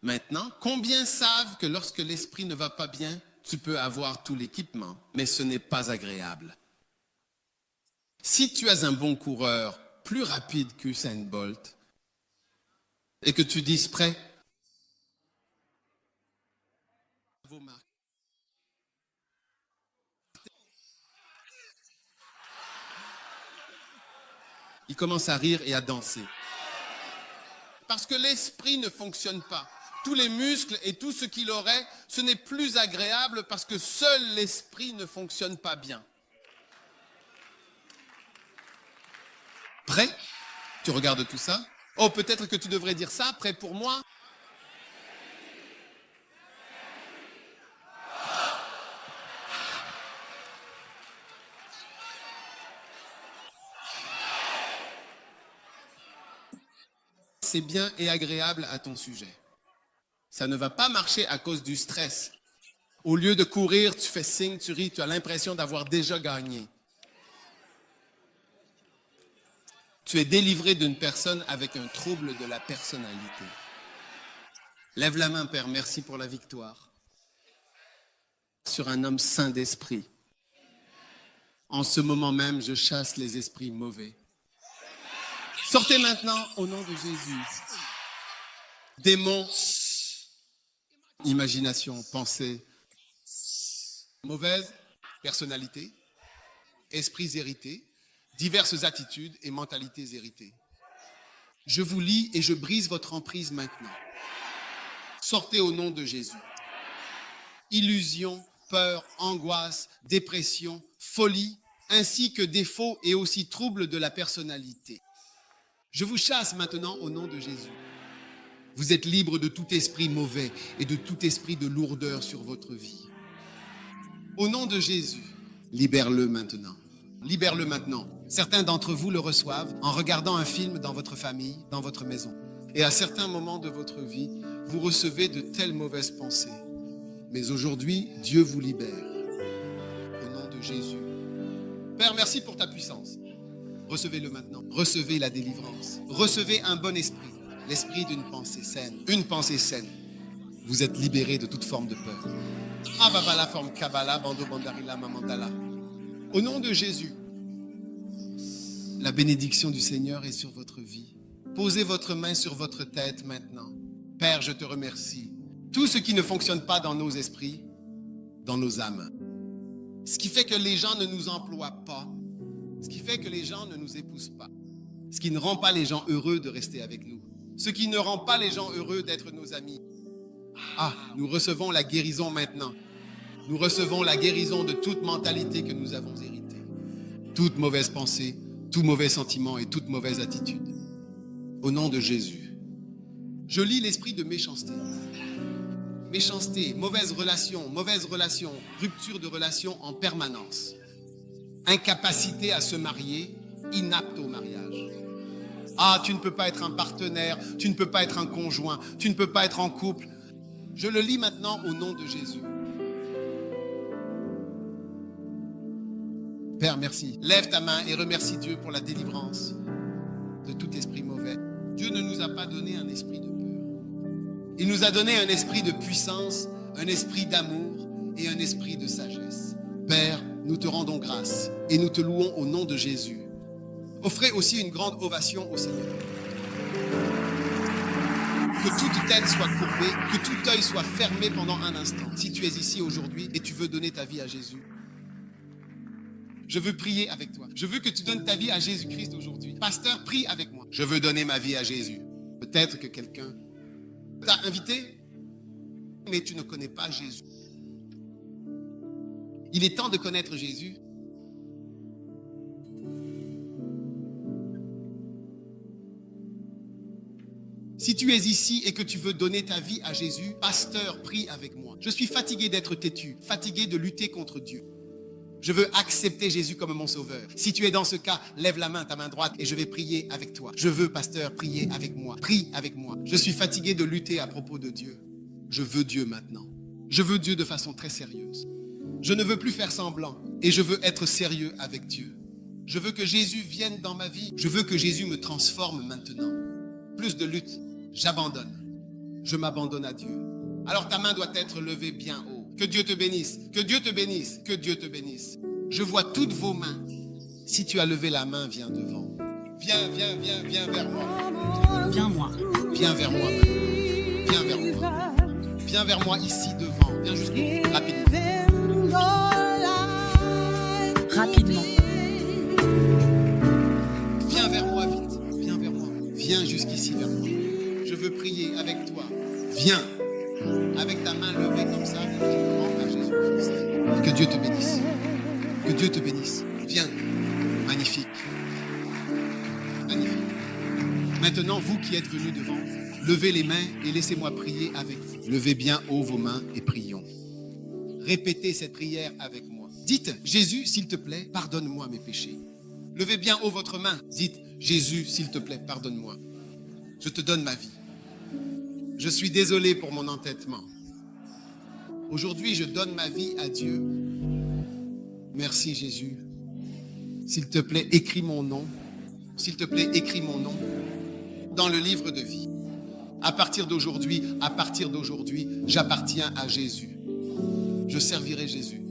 Maintenant, combien savent que lorsque l'esprit ne va pas bien, tu peux avoir tout l'équipement, mais ce n'est pas agréable. Si tu es un bon coureur, plus rapide qu'Usain Bolt, et que tu dises prêt, il commence à rire et à danser. Parce que l'esprit ne fonctionne pas. Tous les muscles et tout ce qu'il aurait, ce n'est plus agréable parce que seul l'esprit ne fonctionne pas bien. Prêt? Tu regardes tout ça? Oh, peut-être que tu devrais dire ça, prêt pour moi? C'est bien et agréable à ton sujet. Ça ne va pas marcher à cause du stress. Au lieu de courir, tu fais signe, tu ris, tu as l'impression d'avoir déjà gagné. Tu es délivré d'une personne avec un trouble de la personnalité. Lève la main, Père, merci pour la victoire. Sur un homme saint d'esprit. En ce moment même, je chasse les esprits mauvais. Sortez maintenant au nom de Jésus. Démons, imagination, pensée, mauvaise personnalité, esprits hérités, diverses attitudes et mentalités héritées. Je vous lie et je brise votre emprise maintenant. Sortez au nom de Jésus. Illusion, peur, angoisse, dépression, folie, ainsi que défauts et aussi troubles de la personnalité. Je vous chasse maintenant au nom de Jésus. Vous êtes libre de tout esprit mauvais et de tout esprit de lourdeur sur votre vie. Au nom de Jésus, libère-le maintenant. Libère-le maintenant. Certains d'entre vous le reçoivent en regardant un film dans votre famille, dans votre maison. Et à certains moments de votre vie, vous recevez de telles mauvaises pensées. Mais aujourd'hui, Dieu vous libère. Au nom de Jésus. Père, merci pour ta puissance. Recevez-le maintenant. Recevez la délivrance. Recevez un bon esprit. L'esprit d'une pensée saine. Une pensée saine. Vous êtes libérés de toute forme de peur. Avabala forme Kabbalah, Bando Bandarila Mamandala. Au nom de Jésus, la bénédiction du Seigneur est sur votre vie. Posez votre main sur votre tête maintenant. Père, je te remercie. Tout ce qui ne fonctionne pas dans nos esprits, dans nos âmes. Ce qui fait que les gens ne nous emploient pas. Ce qui fait que les gens ne nous épousent pas. Ce qui ne rend pas les gens heureux de rester avec nous. Ce qui ne rend pas les gens heureux d'être nos amis. Ah, nous recevons la guérison maintenant. Nous recevons la guérison de toute mentalité que nous avons héritée. Toute mauvaise pensée, tout mauvais sentiment et toute mauvaise attitude. Au nom de Jésus. Je lis l'esprit de méchanceté. Méchanceté, mauvaise relation, rupture de relation en permanence. Incapacité à se marier, inapte au mariage. Ah, tu ne peux pas être un partenaire, tu ne peux pas être un conjoint, tu ne peux pas être en couple. Je le lis maintenant au nom de Jésus. Père, merci. Lève ta main et remercie Dieu pour la délivrance de tout esprit mauvais. Dieu ne nous a pas donné un esprit de peur. Il nous a donné un esprit de puissance, un esprit d'amour et un esprit de sagesse. Père, nous te rendons grâce et nous te louons au nom de Jésus. Offrez aussi une grande ovation au Seigneur. Que toute tête soit courbée, que tout œil soit fermé pendant un instant. Si tu es ici aujourd'hui et tu veux donner ta vie à Jésus, je veux prier avec toi. Je veux que tu donnes ta vie à Jésus-Christ aujourd'hui. Pasteur, prie avec moi. Je veux donner ma vie à Jésus. Peut-être que quelqu'un t'a invité, mais tu ne connais pas Jésus. Il est temps de connaître Jésus. Si tu es ici et que tu veux donner ta vie à Jésus, pasteur, prie avec moi. Je suis fatigué d'être têtu, fatigué de lutter contre Dieu. Je veux accepter Jésus comme mon sauveur. Si tu es dans ce cas, lève la main, ta main droite, et je vais prier avec toi. Je veux, pasteur, prier avec moi. Prie avec moi. Je suis fatigué de lutter à propos de Dieu. Je veux Dieu maintenant. Je veux Dieu de façon très sérieuse. Je ne veux plus faire semblant et je veux être sérieux avec Dieu. Je veux que Jésus vienne dans ma vie. Je veux que Jésus me transforme maintenant. Plus de lutte, j'abandonne. Je m'abandonne à Dieu. Alors ta main doit être levée bien haut. Que Dieu te bénisse, que Dieu te bénisse, que Dieu te bénisse. Je vois toutes vos mains. Si tu as levé la main, viens devant. Viens vers moi. Viens moi. Viens vers moi maintenant. Viens vers moi. Viens vers moi ici devant. Viens jusqu'au bout, rapidement. Rapidement. Viens vers moi vite. Viens vers moi. Viens jusqu'ici vers moi. Je veux prier avec toi. Viens. Avec ta main levée comme ça, je me rends vers Jésus-Christ. Que Dieu te bénisse. Que Dieu te bénisse. Viens. Magnifique. Magnifique. Maintenant, vous qui êtes venus devant, levez les mains et laissez-moi prier avec vous. Levez bien haut vos mains et prions. Répétez cette prière avec moi. Dites, Jésus, s'il te plaît, pardonne-moi mes péchés. Levez bien haut votre main. Dites, Jésus, s'il te plaît, pardonne-moi. Je te donne ma vie. Je suis désolé pour mon entêtement. Aujourd'hui, je donne ma vie à Dieu. Merci Jésus. S'il te plaît, écris mon nom. S'il te plaît, écris mon nom dans le livre de vie. À partir d'aujourd'hui, j'appartiens à Jésus. Je servirai Jésus.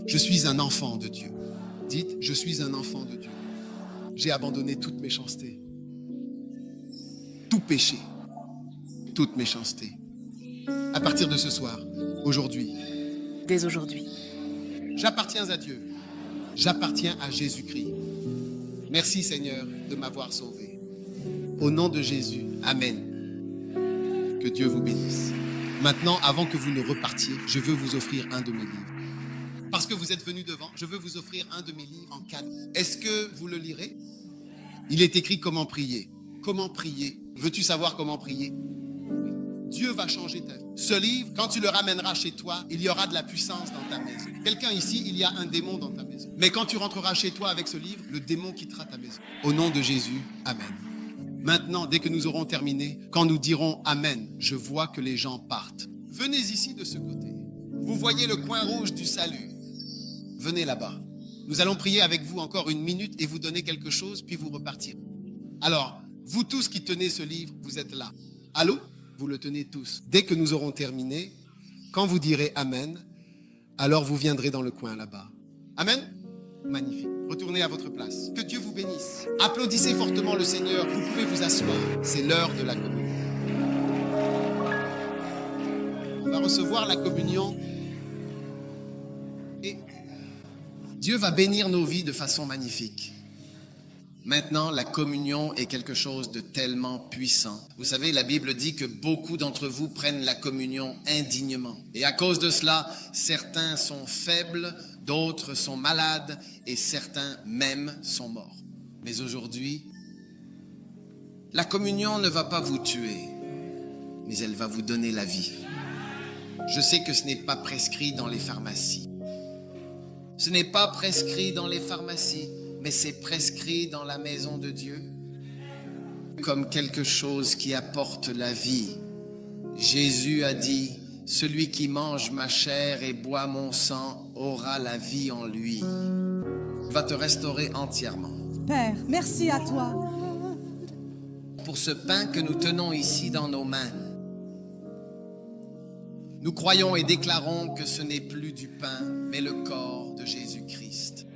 Je suis un enfant de Dieu. Dites, je suis un enfant de Dieu. J'ai abandonné toute méchanceté, tout péché, toute méchanceté. À partir de ce soir, aujourd'hui, Dès aujourd'hui. j'appartiens à Dieu. J'appartiens à Jésus-Christ. Merci Seigneur de m'avoir sauvé. Au nom de Jésus, Amen. Que Dieu vous bénisse. Maintenant, avant que vous ne repartiez, je veux vous offrir un de mes livres. Parce que vous êtes venus devant, je veux vous offrir un de mes livres en cadeau. Est-ce que vous le lirez? Il est écrit comment prier. Comment prier? Veux-tu savoir comment prier? Dieu va changer ta vie. Ce livre, quand tu le ramèneras chez toi, il y aura de la puissance dans ta maison. Quelqu'un ici, il y a un démon dans ta maison. Mais quand tu rentreras chez toi avec ce livre, le démon quittera ta maison. Au nom de Jésus, Amen. Maintenant, dès que nous aurons terminé, quand nous dirons Amen, je vois que les gens partent. Venez ici de ce côté. Vous voyez le coin rouge du salut. Venez là-bas. Nous allons prier avec vous encore 1 minute et vous donner quelque chose, puis vous repartirez. Alors, vous tous qui tenez ce livre, vous êtes là. Allô? Vous le tenez tous. Dès que nous aurons terminé, quand vous direz Amen, alors vous viendrez dans le coin là-bas. Amen? Magnifique. Retournez à votre place. Que Dieu vous bénisse. Applaudissez fortement le Seigneur. Vous pouvez vous asseoir. C'est l'heure de la communion. On va recevoir la communion. Et Dieu va bénir nos vies de façon magnifique. Maintenant, la communion est quelque chose de tellement puissant. Vous savez, la Bible dit que beaucoup d'entre vous prennent la communion indignement. Et à cause de cela, certains sont faibles, d'autres sont malades et certains même sont morts. Mais aujourd'hui, la communion ne va pas vous tuer, mais elle va vous donner la vie. Je sais que ce n'est pas prescrit dans les pharmacies. Ce n'est pas prescrit dans les pharmacies, mais c'est prescrit dans la maison de Dieu comme quelque chose qui apporte la vie. Jésus a dit, « Celui qui mange ma chair et boit mon sang aura la vie en lui. » Il va te restaurer entièrement. Père, merci à toi. Pour ce pain que nous tenons ici dans nos mains, nous croyons et déclarons que ce n'est plus du pain, mais le corps de Jésus-Christ.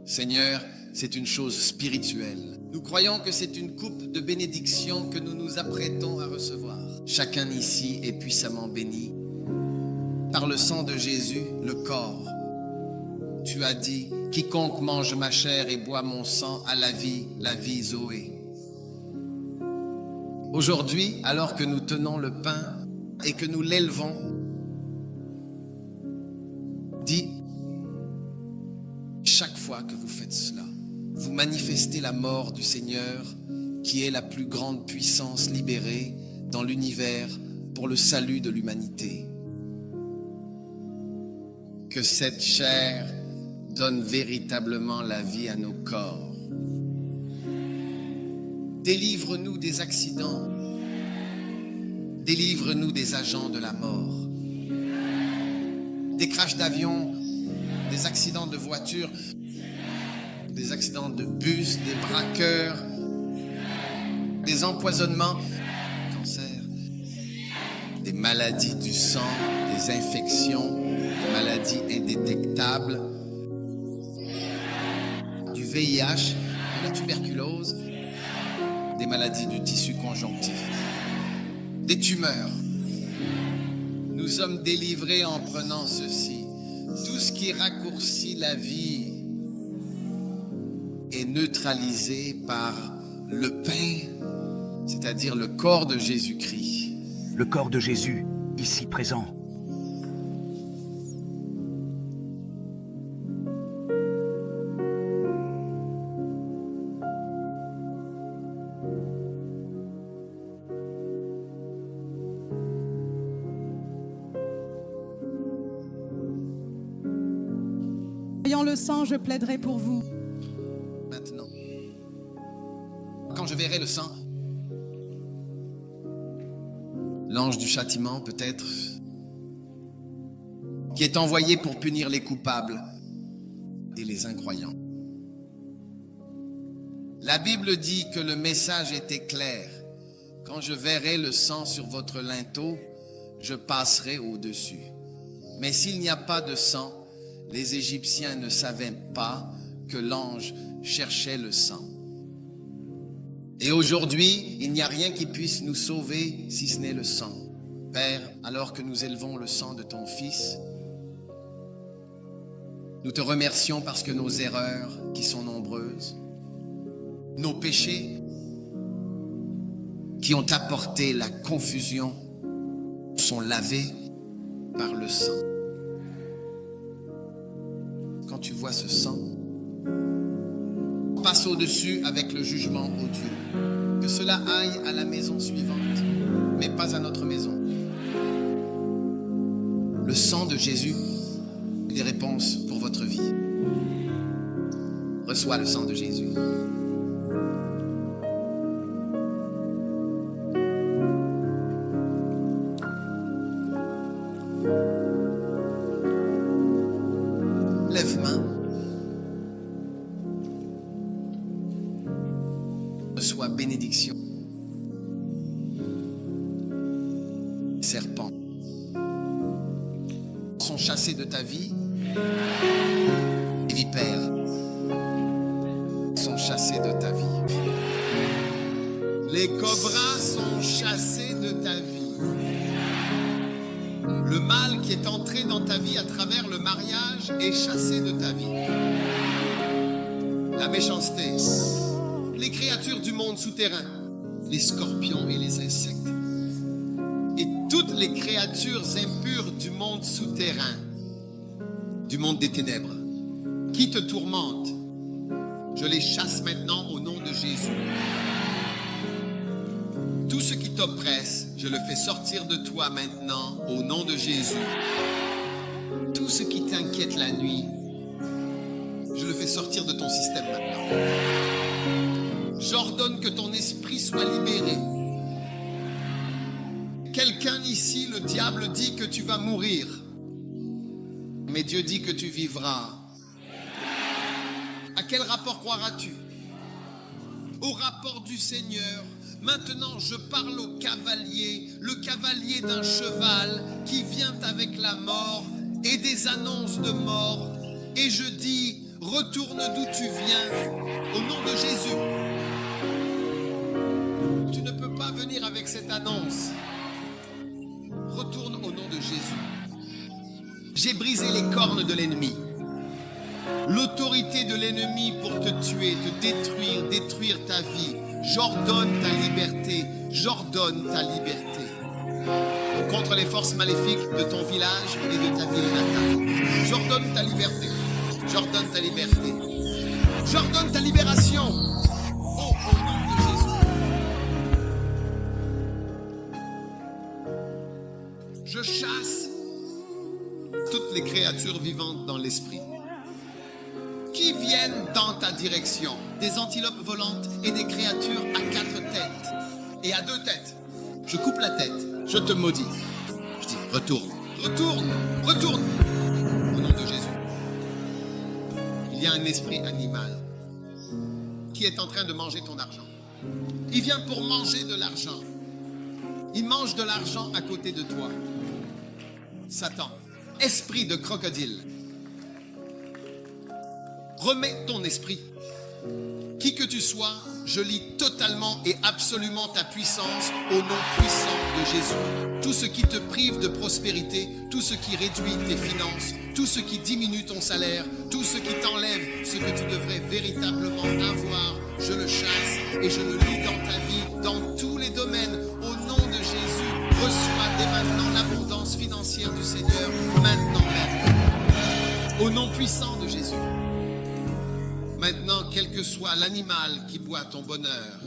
Seigneur, c'est une chose spirituelle. Nous croyons que c'est une coupe de bénédiction que nous nous apprêtons à recevoir. Chacun ici est puissamment béni par le sang de Jésus, le corps. Tu as dit, quiconque mange ma chair et boit mon sang a la vie Zoé. Aujourd'hui, alors que nous tenons le pain et que nous l'élevons, dis, chaque fois que vous faites cela, vous manifestez la mort du Seigneur, qui est la plus grande puissance libérée dans l'univers pour le salut de l'humanité. Que cette chair donne véritablement la vie à nos corps. Délivre-nous des accidents. Délivre-nous des agents de la mort. Des crashs d'avion, des accidents de voiture, des accidents de bus, des braqueurs, des empoisonnements, cancer, des maladies du sang, des infections, des maladies indétectables, du VIH, de la tuberculose, des maladies du tissu conjonctif, des tumeurs. Nous sommes délivrés en prenant ceci. Tout ce qui raccourcit la vie est neutralisé par le pain, c'est-à-dire le corps de Jésus-Christ. Le corps de Jésus, ici présent. Voyant le sang, je plaiderai pour vous. Maintenant, quand je verrai le sang, l'ange du châtiment peut-être, qui est envoyé pour punir les coupables et les incroyants. La Bible dit que le message était clair. Quand je verrai le sang sur votre linteau, je passerai au-dessus. Mais s'il n'y a pas de sang, les Égyptiens ne savaient pas que l'ange cherchait le sang. Et aujourd'hui, il n'y a rien qui puisse nous sauver si ce n'est le sang. Père, alors que nous élevons le sang de ton Fils, nous te remercions parce que nos erreurs, qui sont nombreuses, nos péchés, qui ont apporté la confusion, sont lavés par le sang. Quand tu vois ce sang, passe au-dessus avec le jugement odieux. Que cela aille à la maison suivante, mais pas à notre maison. Le sang de Jésus, des réponses pour votre vie. Reçois le sang de Jésus. Lève main. Reçois bénédiction. Serpents sont chassés de ta vie. Les vipères sont chassés de ta vie. Les cobras sont chassés de ta vie. Le mal qui est entré dans ta vie à travers le mariage est chassé de ta vie. La méchanceté, les créatures du monde souterrain, les scorpions et les insectes, et toutes les créatures impures du monde souterrain, du monde des ténèbres, qui te tourmentent, je les chasse maintenant au nom de Jésus. Tout ce qui t'oppresse, je le fais sortir de toi maintenant au nom de Jésus. Tout ce qui t'inquiète la nuit, je le fais sortir de ton système maintenant. J'ordonne que ton esprit soit libéré. Quelqu'un ici, le diable dit que tu vas mourir, mais Dieu dit que tu vivras. À quel rapport croiras-tu? Au rapport du Seigneur. Maintenant, je parle au cavalier, le cavalier d'un cheval qui vient avec la mort et des annonces de mort. Et je dis, retourne d'où tu viens, au nom de Jésus. annonce. Retourne au nom de Jésus. J'ai brisé les cornes de l'ennemi. L'autorité de l'ennemi pour te tuer, te détruire, détruire ta vie. J'ordonne ta liberté. J'ordonne ta liberté. Contre les forces maléfiques de ton village et de ta ville natale. J'ordonne ta liberté. J'ordonne ta liberté. J'ordonne ta libération. Oh, au nom de Jésus. Je chasse toutes les créatures vivantes dans l'esprit qui viennent dans ta direction. Des antilopes volantes et des créatures à 4 têtes et à 2 têtes. Je coupe la tête. Je te maudis. Je dis, retourne, retourne, retourne. Au nom de Jésus. Il y a un esprit animal qui est en train de manger ton argent. Il vient pour manger de l'argent. Il mange de l'argent à côté de toi. Satan, esprit de crocodile, remets ton esprit. Qui que tu sois, je lis totalement et absolument ta puissance au nom puissant de Jésus. Tout ce qui te prive de prospérité, tout ce qui réduit tes finances, tout ce qui diminue ton salaire, tout ce qui t'enlève ce que tu devrais véritablement avoir, je le chasse et je le lis dans ta vie, dans tous les domaines. Au nom de Jésus, reçois dès maintenant l'abondance financière du Seigneur, maintenant même. Au nom puissant de Jésus. Maintenant, quel que soit l'animal qui boit ton bonheur,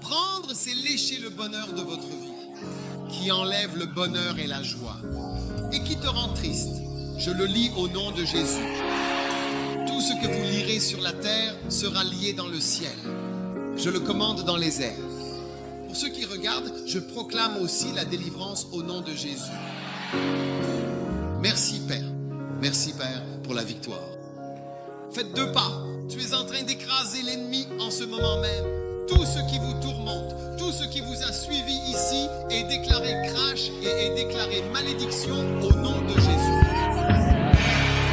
prendre, c'est lécher le bonheur de votre vie, qui enlève le bonheur et la joie, et qui te rend triste. Je le lis au nom de Jésus. Tout ce que vous lirez sur la terre sera lié dans le ciel. Je le commande dans les airs. Pour ceux qui regardent, je proclame aussi la délivrance au nom de Jésus. Merci Père. Merci Père pour la victoire. Faites 2 pas. Tu es en train d'écraser l'ennemi en ce moment même. Tout ce qui vous tourmente, tout ce qui vous a suivi ici est déclaré crash et est déclaré malédiction au nom de Jésus.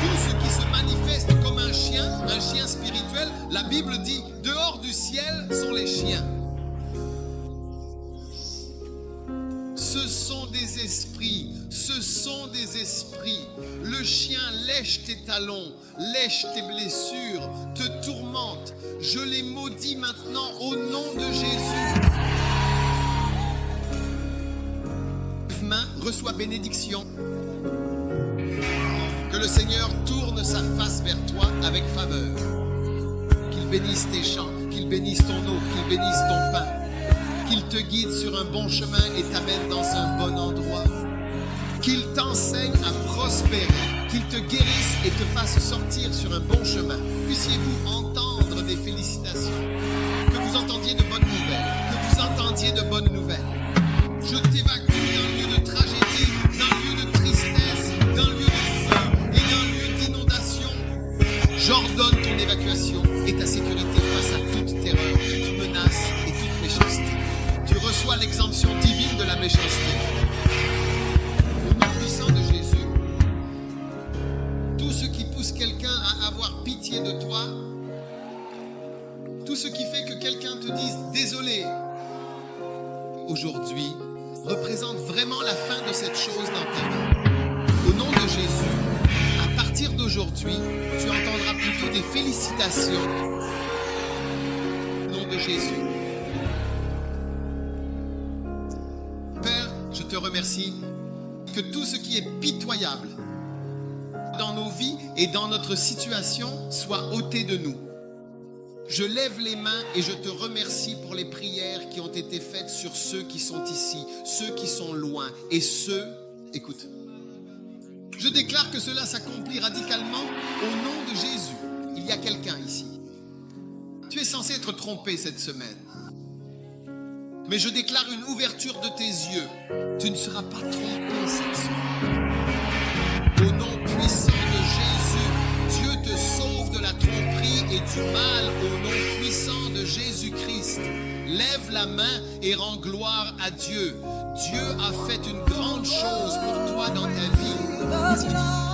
Tout ce qui se manifeste comme un chien spirituel, la Bible dit, dehors du ciel sont les chiens. Ce sont des esprits, ce sont des esprits. Le chien lèche tes talons, lèche tes blessures, te tourmente. Je les maudis maintenant au nom de Jésus. Main, reçois bénédiction. Que le Seigneur tourne sa face vers toi avec faveur. Qu'il bénisse tes champs, qu'il bénisse ton eau, qu'il bénisse ton pain. Qu'il te guide sur un bon chemin et t'amène dans un bon endroit. Qu'il t'enseigne à prospérer. Qu'il te guérisse et te fasse sortir sur un bon chemin. Puissiez-vous entendre des félicitations. Que vous entendiez de bonnes nouvelles. Que vous entendiez de bonnes nouvelles. Je t'évacue dans le lieu de tragédie, dans le lieu de tristesse, dans le lieu de feu et dans le lieu d'inondation. J'ordonne ton évacuation et ta sécurité face à toute terreur, toute menace et toute méchanceté. Tu reçois l'exemption divine de la méchanceté. Au nom puissant de Jésus, tout ce qui pousse quelqu'un à avoir pitié de toi, tout ce qui fait que quelqu'un te dise désolé, aujourd'hui, représente vraiment la fin de cette chose dans ta vie. Au nom de Jésus, à partir d'aujourd'hui, tu entendras plutôt des félicitations. Au nom de Jésus. Père, je te remercie que tout ce qui est pitoyable dans nos vies et dans notre situation soit ôté de nous. Je lève les mains et je te remercie pour les prières qui ont été faites sur ceux qui sont ici, ceux qui sont loin et ceux, écoute, je déclare que cela s'accomplit radicalement au nom de Jésus. Il y a quelqu'un ici. Tu es censé être trompé cette semaine. Mais je déclare une ouverture de tes yeux. Tu ne seras pas trompé cette semaine. Au nom puissant de Jésus, Dieu te sauve de la tromperie et du mal au nom puissant de Jésus-Christ. Lève la main et rends gloire à Dieu. Dieu a fait une grande chose pour toi dans ta vie.